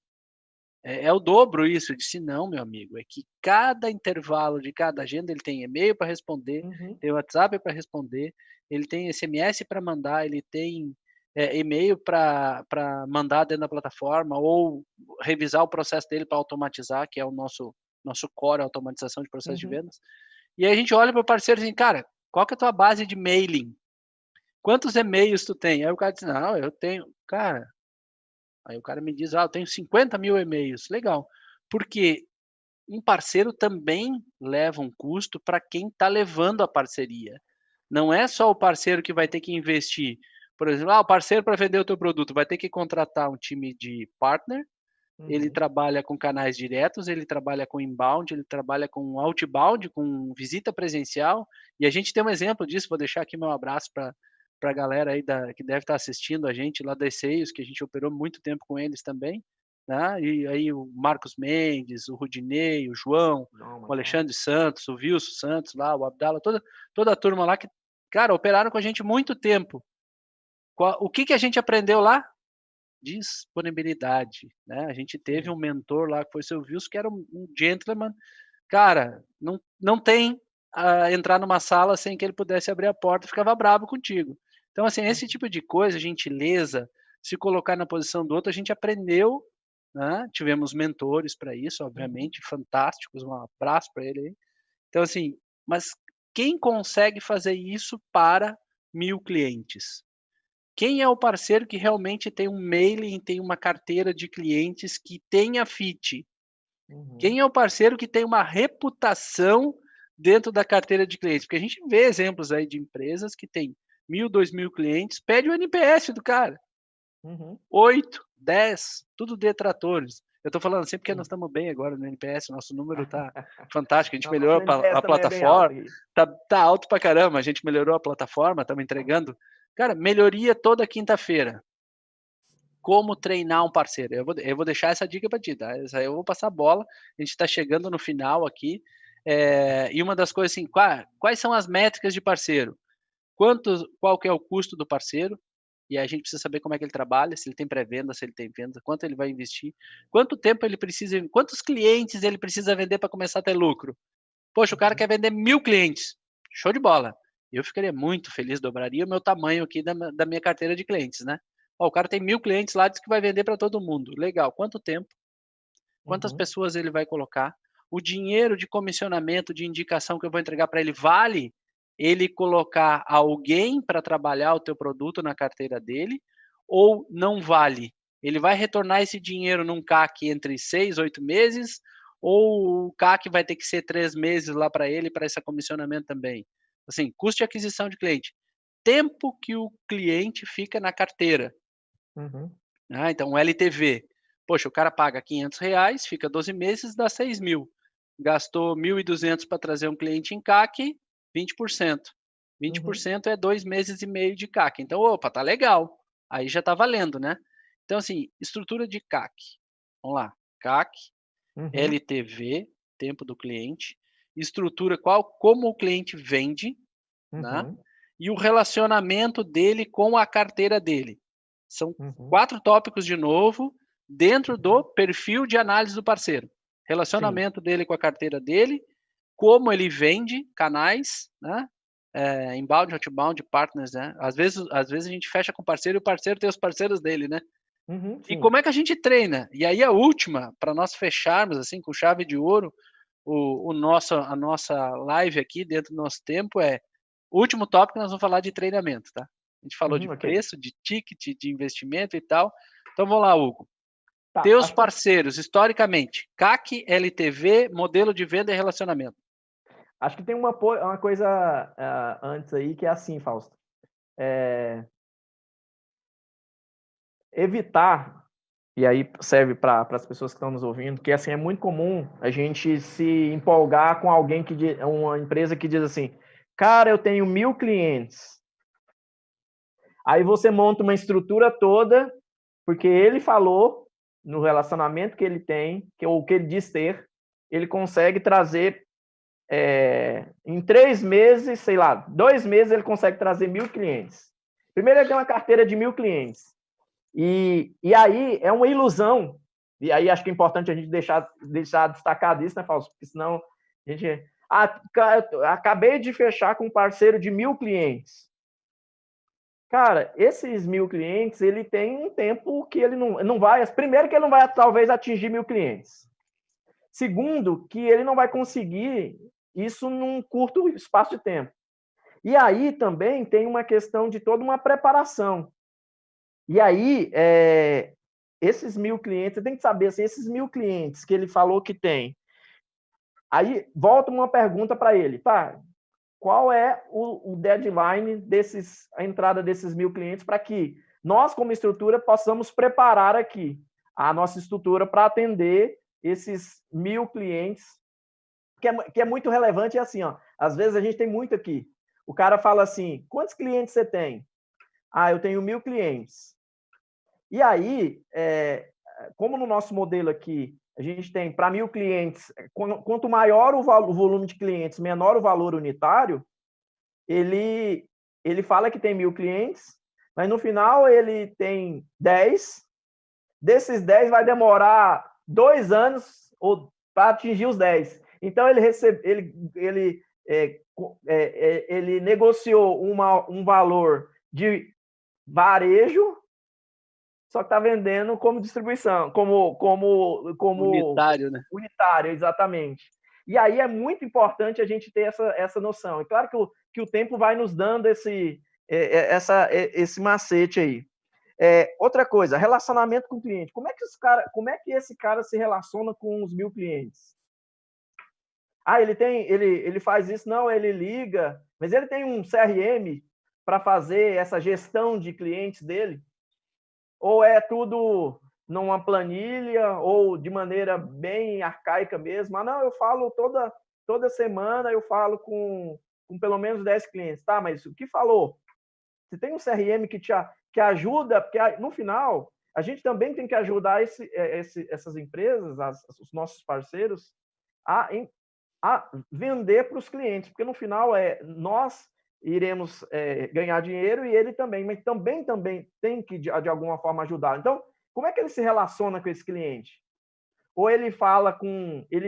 É o dobro isso. Eu disse, não, meu amigo, é que cada intervalo de cada agenda, ele tem e-mail para responder, Uhum. tem WhatsApp para responder, ele tem SMS para mandar, ele tem e-mail para mandar dentro da plataforma, ou revisar o processo dele para automatizar, que é o nosso core, automatização de processo de Uhum. vendas. E aí a gente olha para o parceiro e diz, cara, qual que é a tua base de mailing? Quantos e-mails tu tem? Aí o cara diz, não, eu tenho, cara, aí o cara me diz, eu tenho 50 mil e-mails. Legal. Porque um parceiro também leva um custo para quem está levando a parceria. Não é só o parceiro que vai ter que investir. Por exemplo, o parceiro para vender o teu produto vai ter que contratar um time de partner, ele Uhum. trabalha com canais diretos, ele trabalha com inbound, ele trabalha com outbound, com visita presencial, e a gente tem um exemplo disso, vou deixar aqui meu abraço para a galera aí que deve estar assistindo a gente lá da Eceios, que a gente operou muito tempo com eles também, né? E aí o Marcos Mendes, o Rudinei, o João, Não, o legal. Alexandre Santos, o Wilson Santos lá, o Abdala, toda a turma lá que, cara, operaram com a gente muito tempo. O que a gente aprendeu lá? Disponibilidade, né? A gente teve Sim. um mentor lá que foi o seu Wilson, que era um gentleman. Cara, não tem entrar numa sala sem que ele pudesse abrir a porta, ficava bravo contigo. Então, assim, esse Uhum. tipo de coisa, gentileza, se colocar na posição do outro, a gente aprendeu, né? Tivemos mentores para isso, Uhum. obviamente, fantásticos, um abraço para ele aí. Então, assim, mas quem consegue fazer isso para 1.000 clientes? Quem é o parceiro que realmente tem um mailing, tem uma carteira de clientes que tenha fit? Uhum. Quem é o parceiro que tem uma reputação dentro da carteira de clientes? Porque a gente vê exemplos aí de empresas que tem 1.000, 2.000 clientes, pede o NPS do cara. Uhum. 8, 10, tudo detratores. Eu estou falando assim porque nós Sim. estamos bem agora no NPS, nosso número está fantástico, a gente Não, nosso melhorou NPS a também é bem alto plataforma, aqui. tá alto pra caramba, a gente melhorou a plataforma, estamos entregando. Cara, melhoria toda quinta-feira. Como treinar um parceiro? Eu vou deixar essa dica para ti, tá? Essa aí eu vou passar a bola. A gente está chegando no final aqui. E uma das coisas assim, quais são as métricas de parceiro? Qual que é o custo do parceiro? E aí a gente precisa saber como é que ele trabalha, se ele tem pré-venda, se ele tem venda, quanto ele vai investir, quanto tempo ele precisa, quantos clientes ele precisa vender para começar a ter lucro. Poxa, o cara Uhum. quer vender 1.000 clientes. Show de bola. Eu ficaria muito feliz, dobraria o meu tamanho aqui da minha carteira de clientes, né? Ó, o cara tem 1.000 clientes lá, diz que vai vender para todo mundo. Legal. Quanto tempo? Quantas Uhum. pessoas ele vai colocar? O dinheiro de comissionamento, de indicação que eu vou entregar para ele, vale ele colocar alguém para trabalhar o teu produto na carteira dele? Ou não vale? Ele vai retornar esse dinheiro num CAC entre 6, 8 meses? Ou o CAC vai ter que ser 3 meses lá para ele, para esse comissionamento também? Assim, custo de aquisição de cliente. Tempo que o cliente fica na carteira. Uhum. Então, o LTV. Poxa, o cara paga R$ 500, fica 12 meses, dá 6.000. Gastou 1.200 para trazer um cliente em CAC, 20%. Uhum. 20% é 2 meses e meio de CAC. Então, opa, tá legal. Aí já tá valendo, né? Então, assim, estrutura de CAC. Vamos lá. CAC, Uhum. LTV, tempo do cliente, estrutura como o cliente vende, né? Uhum. E o relacionamento dele com a carteira dele. São Uhum. 4 tópicos de novo dentro do perfil de análise do parceiro. Sim. Relacionamento dele com a carteira dele, como ele vende, canais, né? Inbound, outbound, partners, né? Às vezes a gente fecha com o parceiro e o parceiro tem os parceiros dele, né? Uhum. E Sim. como é que a gente treina? E aí a última, para nós fecharmos assim com chave de ouro, a nossa live aqui dentro do nosso tempo o último tópico nós vamos falar de treinamento, tá? A gente falou de Uhum. Ok. preço, de ticket, de investimento e tal. Então vamos lá, Hugo. Tá, Teus acho que parceiros, historicamente, CAC, LTV, modelo de venda e relacionamento. tem uma coisa antes aí que é assim, Fausto. Evitar, e aí serve para as pessoas que estão nos ouvindo, que assim é muito comum a gente se empolgar com alguém uma empresa que diz assim, cara, eu tenho 1.000 clientes. Aí você monta uma estrutura toda, porque ele falou, no relacionamento que ele tem, ou que ele diz ter, ele consegue trazer em 3 meses, sei lá, 2 meses ele consegue trazer 1.000 clientes. Primeiro ele tem uma carteira de 1.000 clientes. E aí é uma ilusão. E aí acho que é importante a gente deixar destacado isso, né, Fausto? Porque senão a gente... acabei de fechar com um parceiro de 1.000 clientes. Cara, esses 1.000 clientes, ele tem um tempo que ele não vai... Primeiro que ele não vai, talvez, atingir 1.000 clientes. Segundo, que ele não vai conseguir isso num curto espaço de tempo. E aí também tem uma questão de toda uma preparação. E aí, esses 1.000 clientes, você tem que saber, assim, esses 1.000 clientes que ele falou que tem, aí volta uma pergunta para ele, tá? Qual é o deadline a entrada desses 1.000 clientes para que nós, como estrutura, possamos preparar aqui a nossa estrutura para atender esses 1.000 clientes, que é muito relevante, é assim, ó, às vezes a gente tem muito aqui. O cara fala assim, quantos clientes você tem? Ah, eu tenho 1.000 clientes. E aí, como no nosso modelo aqui, a gente tem para 1.000 clientes, quanto maior o volume de clientes, menor o valor unitário, ele fala que tem 1.000 clientes, mas no final ele tem 10. Desses 10 vai demorar 2 anos para atingir os 10. Então ele negociou um valor de varejo, só que está vendendo como distribuição, como Unitário, né? unitário, exatamente. E aí é muito importante a gente ter essa noção. É claro que o tempo vai nos dando esse macete aí. Outra coisa, relacionamento com o cliente. Como é que esse cara se relaciona com os 1.000 clientes? Ah, ele faz isso? Não, ele liga, mas ele tem um CRM para fazer essa gestão de clientes dele? Ou é tudo numa planilha, ou de maneira bem arcaica mesmo? Ah, não, eu falo toda semana, eu falo com pelo menos 10 clientes. Tá, mas o que falou? Você tem um CRM que ajuda, porque no final, a gente também tem que ajudar essas empresas, os nossos parceiros, a vender para os clientes, porque no final nós iremos ganhar dinheiro e ele também, mas também tem que, de alguma forma, ajudar. Então, como é que ele se relaciona com esse cliente? Ou ele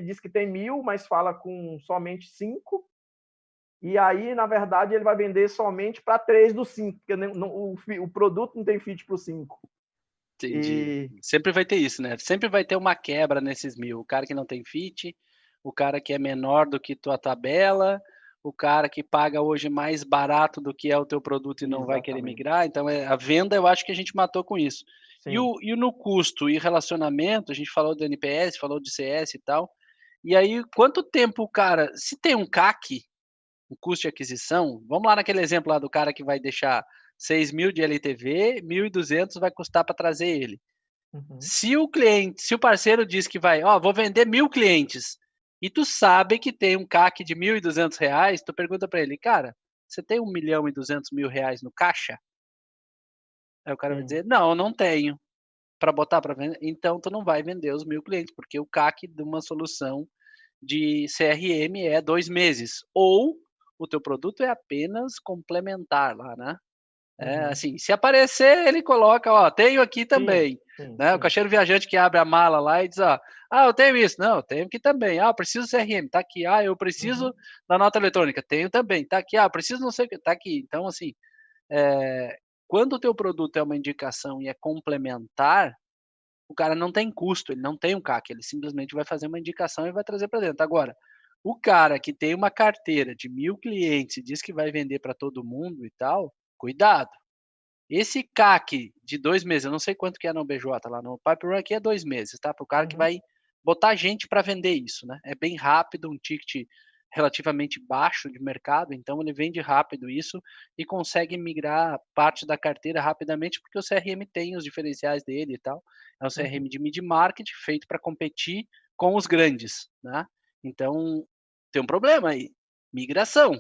diz que tem 1.000, mas fala com somente 5, e aí, na verdade, ele vai vender somente para 3 dos 5, porque o produto não tem fit para os 5. Entendi. Sempre vai ter isso, né? Sempre vai ter uma quebra nesses 1.000. O cara que não tem fit, o cara que é menor do que tua tabela, o cara que paga hoje mais barato do que é o teu produto e não vai querer Exatamente. migrar. Então, a venda eu acho que a gente matou com isso. Sim. E no custo e relacionamento, a gente falou do NPS, falou de CS e tal. E aí, quanto tempo o cara, se tem um CAC, um custo de aquisição, vamos lá naquele exemplo lá do cara que vai deixar 6.000 de LTV, 1.200 vai custar para trazer ele. Uhum. Se o parceiro diz que vai, vou vender 1.000 clientes, e tu sabe que tem um CAC de R$ 1.200, tu pergunta para ele, cara, você tem R$ 1.200.000 no caixa? Aí o cara vai Sim. dizer, não, não tenho para botar para vender. Então tu não vai vender os 1.000 clientes, porque o CAC de uma solução de CRM é 2 meses, ou o teu produto é apenas complementar lá, né? Uhum. Assim, se aparecer, ele coloca, tenho aqui Sim, também, sim, né? O sim. caixeiro viajante que abre a mala lá e diz, eu tenho isso. Não, eu tenho aqui também. Eu preciso CRM, tá aqui. Eu Uhum. preciso da nota eletrônica, tenho também, tá aqui. Eu preciso não sei o que, tá aqui. Então, assim, quando o teu produto é uma indicação e é complementar, o cara não tem custo, ele não tem um CAC, ele simplesmente vai fazer uma indicação e vai trazer para dentro. Agora, o cara que tem uma carteira de 1.000 clientes e diz que vai vender para todo mundo e tal, cuidado. Esse CAC de 2 meses, eu não sei quanto que é no BJ, lá no Pipe Run aqui é 2 meses, tá, para o cara que Uhum. vai botar gente para vender isso, né. É bem rápido, um ticket relativamente baixo de mercado, então ele vende rápido isso e consegue migrar parte da carteira rapidamente, porque o CRM tem os diferenciais dele e tal. É um Uhum. CRM de mid-market feito para competir com os grandes, né. Então, tem um problema aí, migração.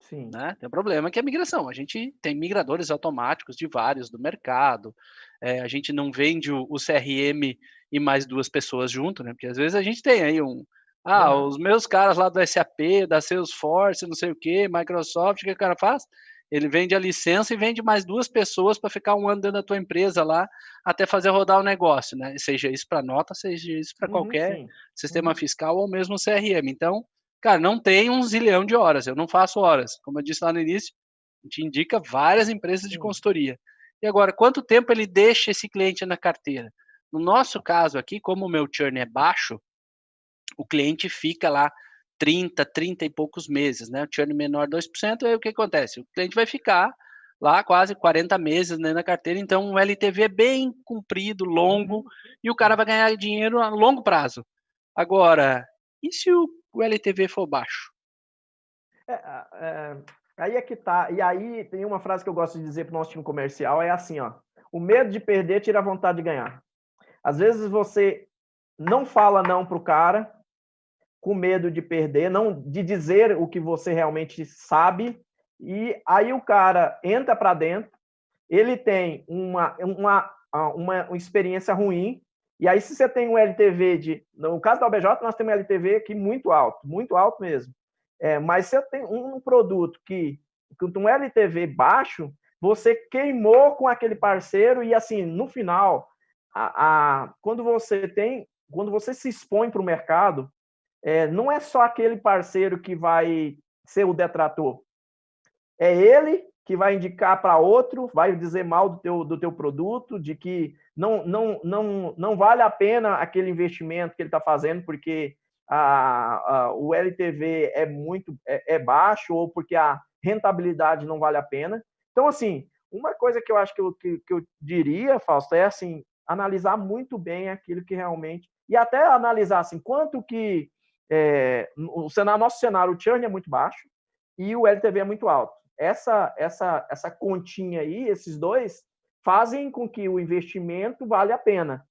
Sim. né? Tem um problema que é a migração. A gente tem migradores automáticos de vários do mercado. A gente não vende o CRM e mais 2 pessoas junto, né? Porque às vezes a gente tem aí Aham. os meus caras lá do SAP, da Salesforce, não sei o quê, Microsoft, o que o cara faz? Ele vende a licença e vende mais 2 pessoas para ficar 1 ano dentro da tua empresa lá, até fazer rodar o negócio, né? Seja isso para nota, seja isso para Uhum, qualquer sim. sistema Uhum, fiscal ou mesmo CRM. Então, cara, não tem 1 zilhão de horas, eu não faço horas. Como eu disse lá no início, a gente indica várias empresas de sim. consultoria. E agora, quanto tempo ele deixa esse cliente na carteira? No nosso caso aqui, como o meu churn é baixo, o cliente fica lá 30 e poucos meses, né? O churn menor 2%, aí o que acontece? O cliente vai ficar lá quase 40 meses, né, na carteira, então o LTV é bem comprido, longo, Uhum, e o cara sim. vai ganhar dinheiro a longo prazo. Agora, e se o LTV for baixo? É, aí é que tá. E aí tem uma frase que eu gosto de dizer para o nosso time comercial, é assim, ó. O medo de perder tira a vontade de ganhar. Às vezes você não fala não pro cara, com medo de perder, não de dizer o que você realmente sabe, e aí o cara entra para dentro, ele tem uma experiência ruim, e aí se você tem um LTV no caso da OBJ, nós temos um LTV aqui muito alto mesmo. Mas se você tem um produto que com um LTV baixo, você queimou com aquele parceiro e assim, no final, quando você se expõe para o mercado, não é só aquele parceiro que vai ser o detrator, é ele que vai indicar para outro, vai dizer mal do teu produto, de que não vale a pena aquele investimento que ele está fazendo, porque o LTV é baixo, ou porque a rentabilidade não vale a pena. Então, assim, uma coisa que eu acho que eu diria, Fausto, é assim, analisar muito bem aquilo que realmente. E até analisar assim, quanto que. Nosso cenário, o churn é muito baixo e o LTV é muito alto. Essa continha aí, esses dois, fazem com que o investimento vale a pena.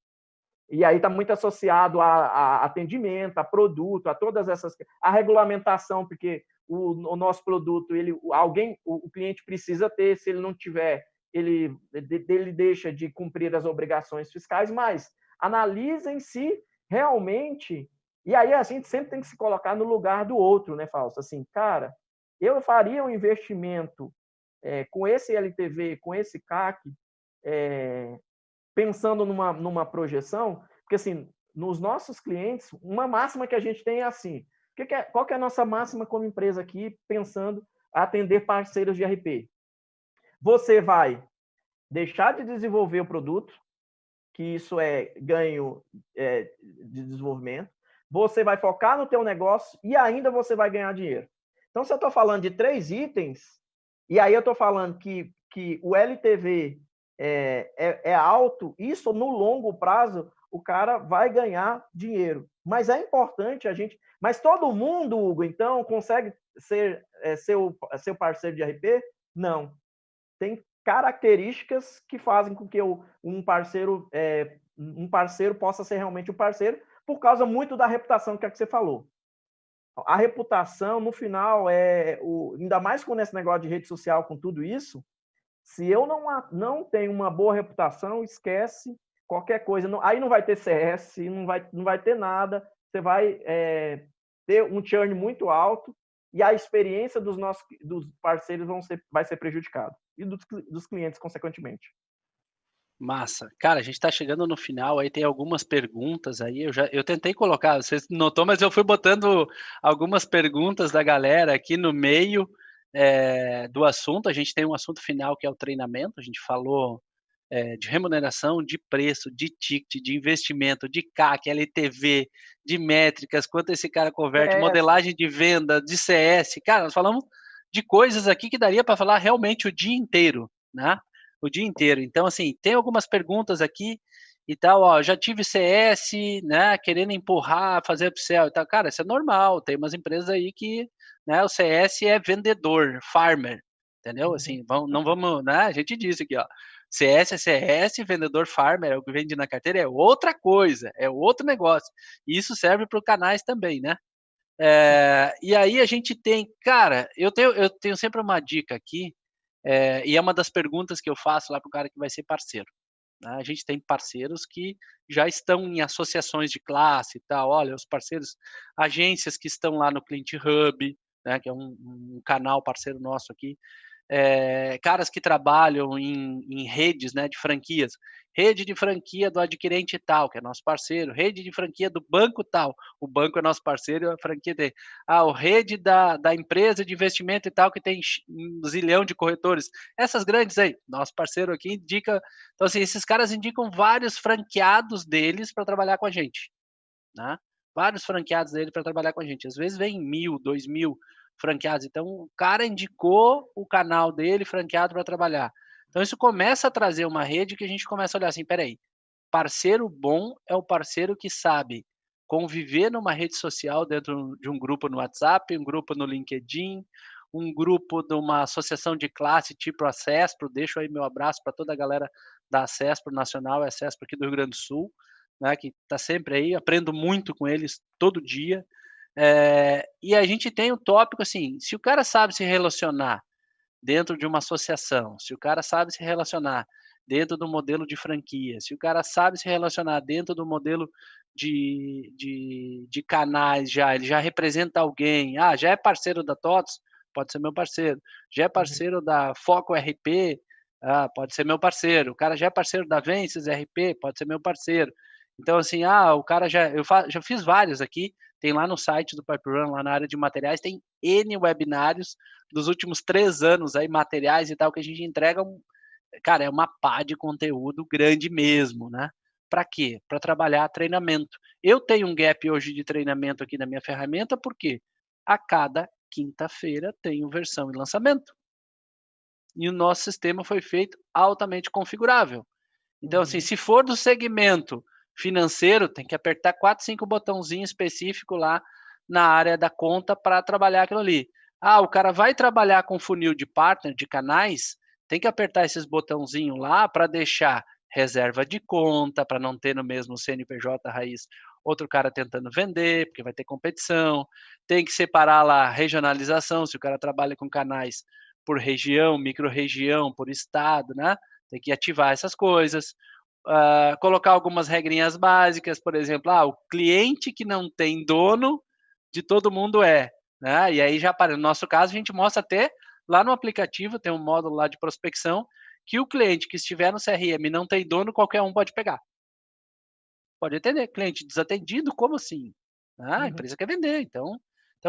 E aí está muito associado a atendimento, a produto, a todas essas. A regulamentação, porque o nosso produto, o cliente precisa ter, se ele não tiver, ele deixa de cumprir as obrigações fiscais, mas analisem se realmente. E aí a gente sempre tem que se colocar no lugar do outro, né, Fausto? Assim, cara, eu faria um investimento com esse LTV, com esse CAC, pensando numa projeção, porque assim, nos nossos clientes, uma máxima que a gente tem é assim, qual que é a nossa máxima como empresa aqui, pensando a atender parceiros de RP? Você vai deixar de desenvolver o produto, que isso é ganho de desenvolvimento, você vai focar no teu negócio e ainda você vai ganhar dinheiro. Então, se eu estou falando de 3 itens, e aí eu estou falando que o LTV é alto, isso no longo prazo, o cara vai ganhar dinheiro. Mas é importante a gente. Mas todo mundo, Hugo, então, consegue ser seu parceiro de RP? Não. Tem características que fazem com que um parceiro possa ser realmente um parceiro, por causa muito da reputação que é que você falou. A reputação, no final, ainda mais com esse negócio de rede social, com tudo isso, se eu não tenho uma boa reputação, esquece qualquer coisa. Aí não vai ter CS, não vai ter nada. Você vai ter um churn muito alto e a experiência dos parceiros vai ser prejudicada. E dos clientes, consequentemente. Massa. Cara, a gente está chegando no final, aí tem algumas perguntas aí, eu tentei colocar, você notou, mas eu fui botando algumas perguntas da galera aqui no meio do assunto. A gente tem um assunto final que é o treinamento, a gente falou de remuneração, de preço, de ticket, de investimento, de CAC, LTV, de métricas, quanto esse cara converte, CS. modelagem de venda, de CS. Cara, nós falamos de coisas aqui que daria para falar realmente o dia inteiro, né? O dia inteiro. Então, assim, tem algumas perguntas aqui e tal, ó, já tive CS, né, querendo empurrar, fazer upsell e tal. Cara, isso é normal, tem umas empresas aí que, né, o CS é vendedor, farmer, entendeu? Assim, não vamos, né, a gente disse aqui, ó, CS é CS, vendedor farmer, é o que vende na carteira, é outra coisa, é outro negócio. E isso serve para os canais também, né? E aí a gente tem, cara, eu tenho sempre uma dica aqui, e é uma das perguntas que eu faço lá para o cara que vai ser parceiro. Né? A gente tem parceiros que já estão em associações de classe e tal. Olha, os parceiros, agências que estão lá no Client Hub, né, que é um canal parceiro nosso aqui, caras que trabalham em redes, né, de franquias, rede de franquia do adquirente tal, que é nosso parceiro, rede de franquia do banco tal, o banco é nosso parceiro e a franquia tem. O rede da empresa de investimento e tal, que tem um zilhão de corretores. Essas grandes aí, nosso parceiro aqui indica. Então, assim, esses caras indicam vários franqueados deles para trabalhar com a gente, né? Vários franqueados dele para trabalhar com a gente. Às vezes vem 1.000, 2.000 franqueados. Então, o cara indicou o canal dele franqueado para trabalhar. Então, isso começa a trazer uma rede que a gente começa a olhar assim, peraí, parceiro bom é o parceiro que sabe conviver numa rede social dentro de um grupo no WhatsApp, um grupo no LinkedIn, um grupo de uma associação de classe tipo a CESPRO. Deixo aí meu abraço para toda a galera da CESPRO Nacional, a CESPRO aqui do Rio Grande do Sul, né, que está sempre aí, aprendo muito com eles todo dia. E a gente tem um tópico assim, se o cara sabe se relacionar dentro de uma associação, se o cara sabe se relacionar dentro do modelo de franquia, se o cara sabe se relacionar dentro do modelo de canais, ele já representa alguém, já é parceiro da TOTS, pode ser meu parceiro, já é parceiro da Foco RP, pode ser meu parceiro, o cara já é parceiro da Vences RP, pode ser meu parceiro. Então, assim, o cara já fiz vários aqui, tem lá no site do Pipe Run, lá na área de materiais, tem N webinários dos últimos 3 anos aí, materiais e tal, que a gente entrega, cara, é uma pá de conteúdo grande mesmo, né? Para quê? Para trabalhar treinamento. Eu tenho um gap hoje de treinamento aqui na minha ferramenta, porque a cada quinta-feira tenho versão e lançamento. E o nosso sistema foi feito altamente configurável. Então, assim, se for do segmento financeiro, tem que apertar 4, 5 botãozinhos específicos lá na área da conta para trabalhar aquilo ali. O cara vai trabalhar com funil de partner, de canais, tem que apertar esses botãozinhos lá para deixar reserva de conta, para não ter no mesmo CNPJ raiz outro cara tentando vender, porque vai ter competição. Tem que separar lá a regionalização, se o cara trabalha com canais por região, micro-região, por estado, né? Tem que ativar essas coisas. Colocar algumas regrinhas básicas, por exemplo, o cliente que não tem dono de todo mundo né? E aí já para no nosso caso a gente mostra até lá no aplicativo, tem um módulo lá de prospecção, que o cliente que estiver no CRM e não tem dono, qualquer um pode pegar. Pode atender, cliente desatendido, como assim? A empresa quer vender, então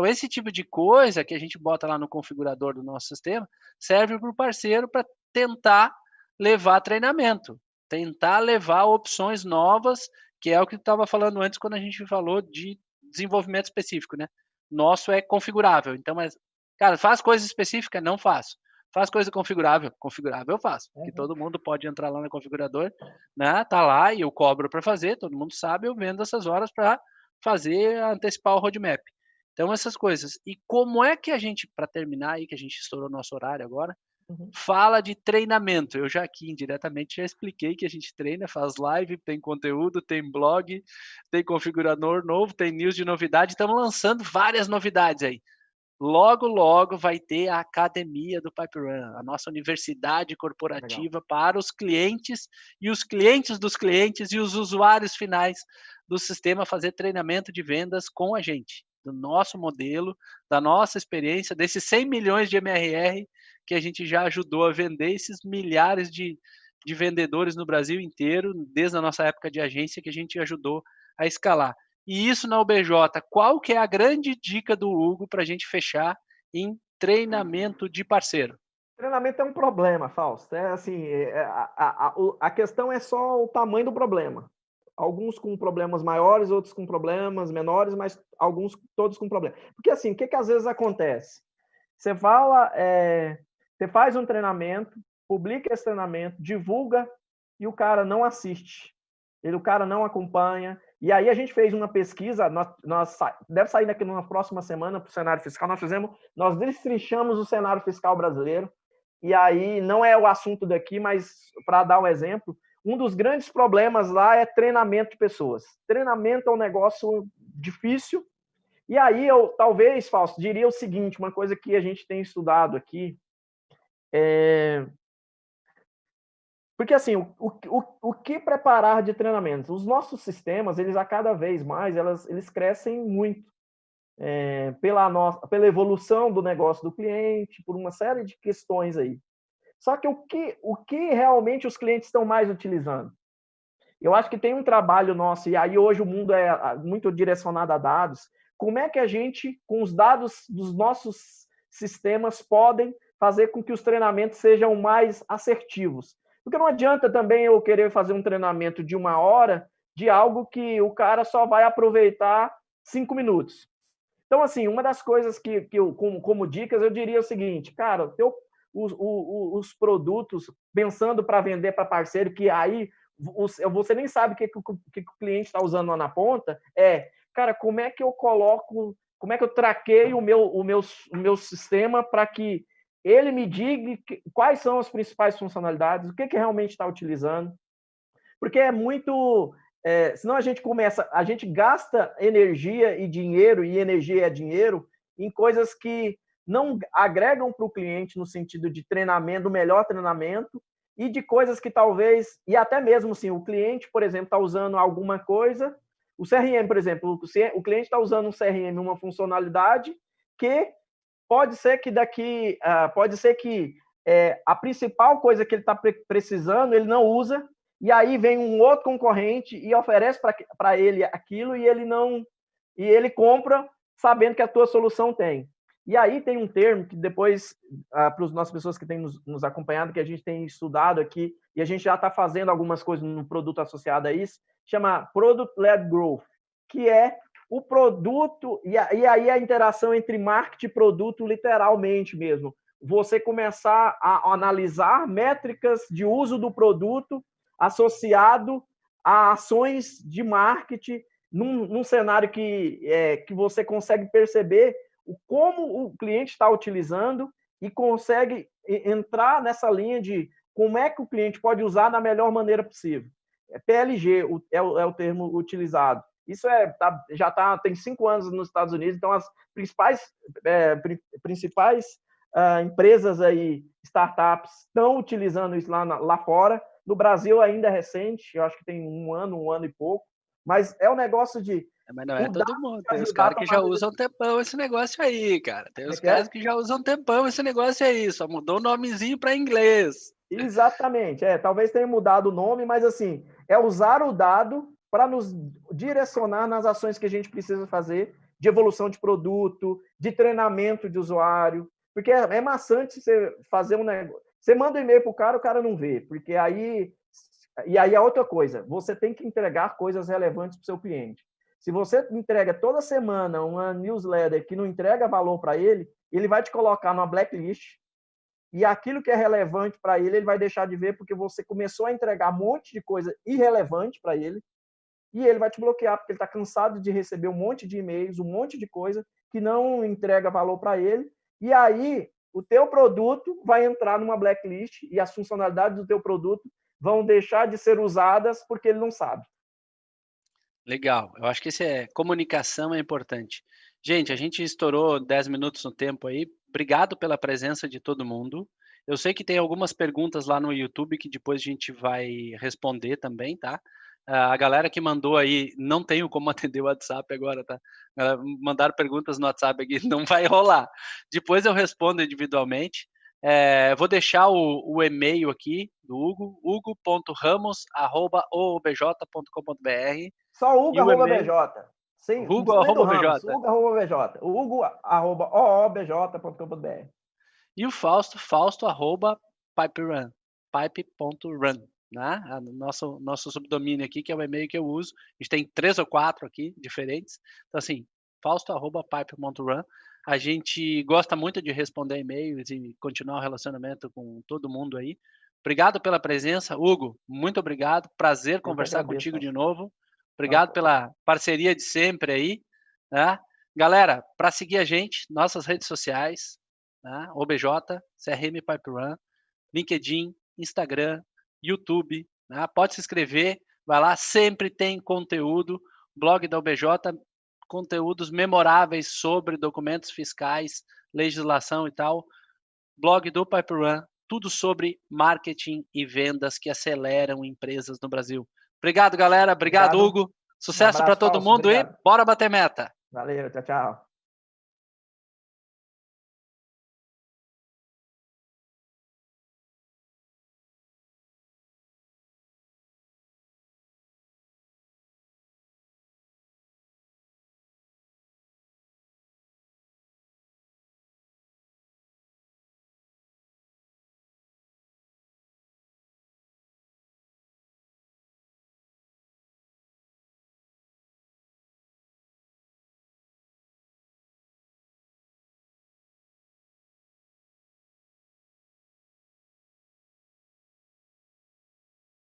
esse tipo de coisa que a gente bota lá no configurador do nosso sistema serve para o parceiro para tentar levar treinamento, tentar levar opções novas, que é o que eu estava falando antes quando a gente falou de desenvolvimento específico, né? Nosso é configurável, então, mas, cara, faz coisa específica? Não faço. Faz coisa configurável? Configurável eu faço, que todo mundo pode entrar lá no configurador, né? Tá lá e eu cobro para fazer, todo mundo sabe, eu vendo essas horas para fazer, antecipar o roadmap. Então, essas coisas. E como é que a gente, para terminar aí, que a gente estourou nosso horário agora, fala de treinamento? Eu já aqui indiretamente já expliquei que a gente treina, faz live, tem conteúdo, tem blog, tem configurador novo, tem news de novidade, estamos lançando várias novidades aí. Logo, logo vai ter a academia do Pipe Run, a nossa universidade corporativa para os clientes e os clientes dos clientes e os usuários finais do sistema fazer treinamento de vendas com a gente, do nosso modelo, da nossa experiência, desses 100 milhões de MRR que a gente já ajudou a vender, esses milhares de vendedores no Brasil inteiro, desde a nossa época de agência que a gente ajudou a escalar. E isso na UBJ, qual que é a grande dica do Hugo para a gente fechar em treinamento de parceiro? Treinamento é um problema, Fausto. Assim, a questão é só o tamanho do problema. Alguns com problemas maiores, outros com problemas menores, mas alguns todos com problemas. Porque assim, o que às vezes acontece? Você fala, você faz um treinamento, publica esse treinamento, divulga e o cara não assiste. O cara não acompanha. E aí a gente fez uma pesquisa, deve sair daqui na próxima semana para o cenário fiscal. Nós destrinchamos o cenário fiscal brasileiro. E aí não é o assunto daqui, mas para dar um exemplo, um dos grandes problemas lá é treinamento de pessoas. Treinamento é um negócio difícil E aí eu, talvez, Fausto, diria o seguinte, uma coisa que a gente tem estudado aqui, porque assim, o que preparar de treinamentos? Os nossos sistemas, eles a cada vez mais, eles crescem muito pela evolução do negócio do cliente, por uma série de questões aí. Só que o que realmente os clientes estão mais utilizando? Eu acho que tem um trabalho nosso, e aí hoje o mundo é muito direcionado a dados. Como é que a gente, com os dados dos nossos sistemas, podem fazer com que os treinamentos sejam mais assertivos? Porque não adianta também eu querer fazer um treinamento de 1 hora de algo que o cara só vai aproveitar 5 minutos. Então, assim, uma das coisas que eu, como dicas, eu diria o seguinte, cara, os produtos, pensando para vender para parceiro, que aí você nem sabe o que o cliente está usando lá na ponta, cara, como é que eu coloco, como é que eu traqueio o meu sistema para que ele me diga quais são as principais funcionalidades, o que realmente está utilizando, porque é muito... senão a gente gasta energia e dinheiro, e energia é dinheiro, em coisas que não agregam para o cliente no sentido de treinamento, do melhor treinamento, e de coisas que talvez, e até mesmo assim, o cliente, por exemplo, está usando alguma coisa, o CRM, por exemplo, o cliente está usando um CRM, uma funcionalidade que pode ser que a principal coisa que ele está precisando, ele não usa, e aí vem um outro concorrente e oferece para ele aquilo e ele compra sabendo que a tua solução tem. E aí tem um termo que depois, para as nossas pessoas que têm nos acompanhado, que a gente tem estudado aqui, e a gente já está fazendo algumas coisas no produto associado a isso, chama Product-Led Growth, que é o produto, e aí a interação entre marketing e produto literalmente mesmo. Você começar a analisar métricas de uso do produto associado a ações de marketing num cenário que você consegue perceber como o cliente está utilizando e consegue entrar nessa linha de como é que o cliente pode usar da melhor maneira possível. PLG é o termo utilizado. Isso tem 5 anos nos Estados Unidos, então as principais empresas aí, startups, estão utilizando isso lá fora. No Brasil ainda é recente, eu acho que tem 1 ano e pouco, mas é um negócio de... Mas não é todo mundo, tem os caras que já usam um tempão esse negócio aí, cara. Tem os caras que já usam um tempão esse negócio aí, só mudou o nomezinho para inglês. Exatamente, talvez tenha mudado o nome, mas assim, é usar o dado para nos direcionar nas ações que a gente precisa fazer de evolução de produto, de treinamento de usuário, porque é maçante você fazer um negócio. Você manda um e-mail para o cara não vê, porque aí... E aí é outra coisa, você tem que entregar coisas relevantes para o seu cliente. Se você entrega toda semana uma newsletter que não entrega valor para ele, ele vai te colocar numa blacklist, e aquilo que é relevante para ele, ele vai deixar de ver porque você começou a entregar um monte de coisa irrelevante para ele, e ele vai te bloquear porque ele está cansado de receber um monte de e-mails, um monte de coisa que não entrega valor para ele, e aí o teu produto vai entrar numa blacklist e as funcionalidades do teu produto vão deixar de ser usadas porque ele não sabe. Legal, eu acho que comunicação é importante. Gente, a gente estourou 10 minutos no tempo aí. Obrigado pela presença de todo mundo. Eu sei que tem algumas perguntas lá no YouTube que depois a gente vai responder também, tá? A galera que mandou aí, não tenho como atender o WhatsApp agora, tá? Mandaram perguntas no WhatsApp aqui, não vai rolar. Depois eu respondo individualmente. Vou deixar o e-mail aqui do Hugo, hugo.ramos@obj.com.br. Só Hugo, E o e-mail, @BJ. Sim, não precisa nem do Ramos. Hugo@BJ. Hugo, Hugo@oobj.com.br. E o Fausto@piperun, pipe.run, né? Nosso subdomínio aqui, que é o e-mail que eu uso. A gente tem 3 ou 4 aqui diferentes. Então, assim, fausto@pipe.run. A gente gosta muito de responder e-mails e continuar o relacionamento com todo mundo aí. Obrigado pela presença, Hugo. Muito obrigado. Prazer conversar contigo de novo. Obrigado pela parceria de sempre aí, né? Galera, para seguir a gente, nossas redes sociais, né? OBJ, CRM Piperun, LinkedIn, Instagram, YouTube, né? Pode se inscrever, vai lá, sempre tem conteúdo. Blog da OBJ, conteúdos memoráveis sobre documentos fiscais, legislação e tal. Blog do Pipe Run, tudo sobre marketing e vendas que aceleram empresas no Brasil. Obrigado, galera. Obrigado, Hugo. Sucesso para todo mundo e bora bater meta. Valeu, tchau, tchau.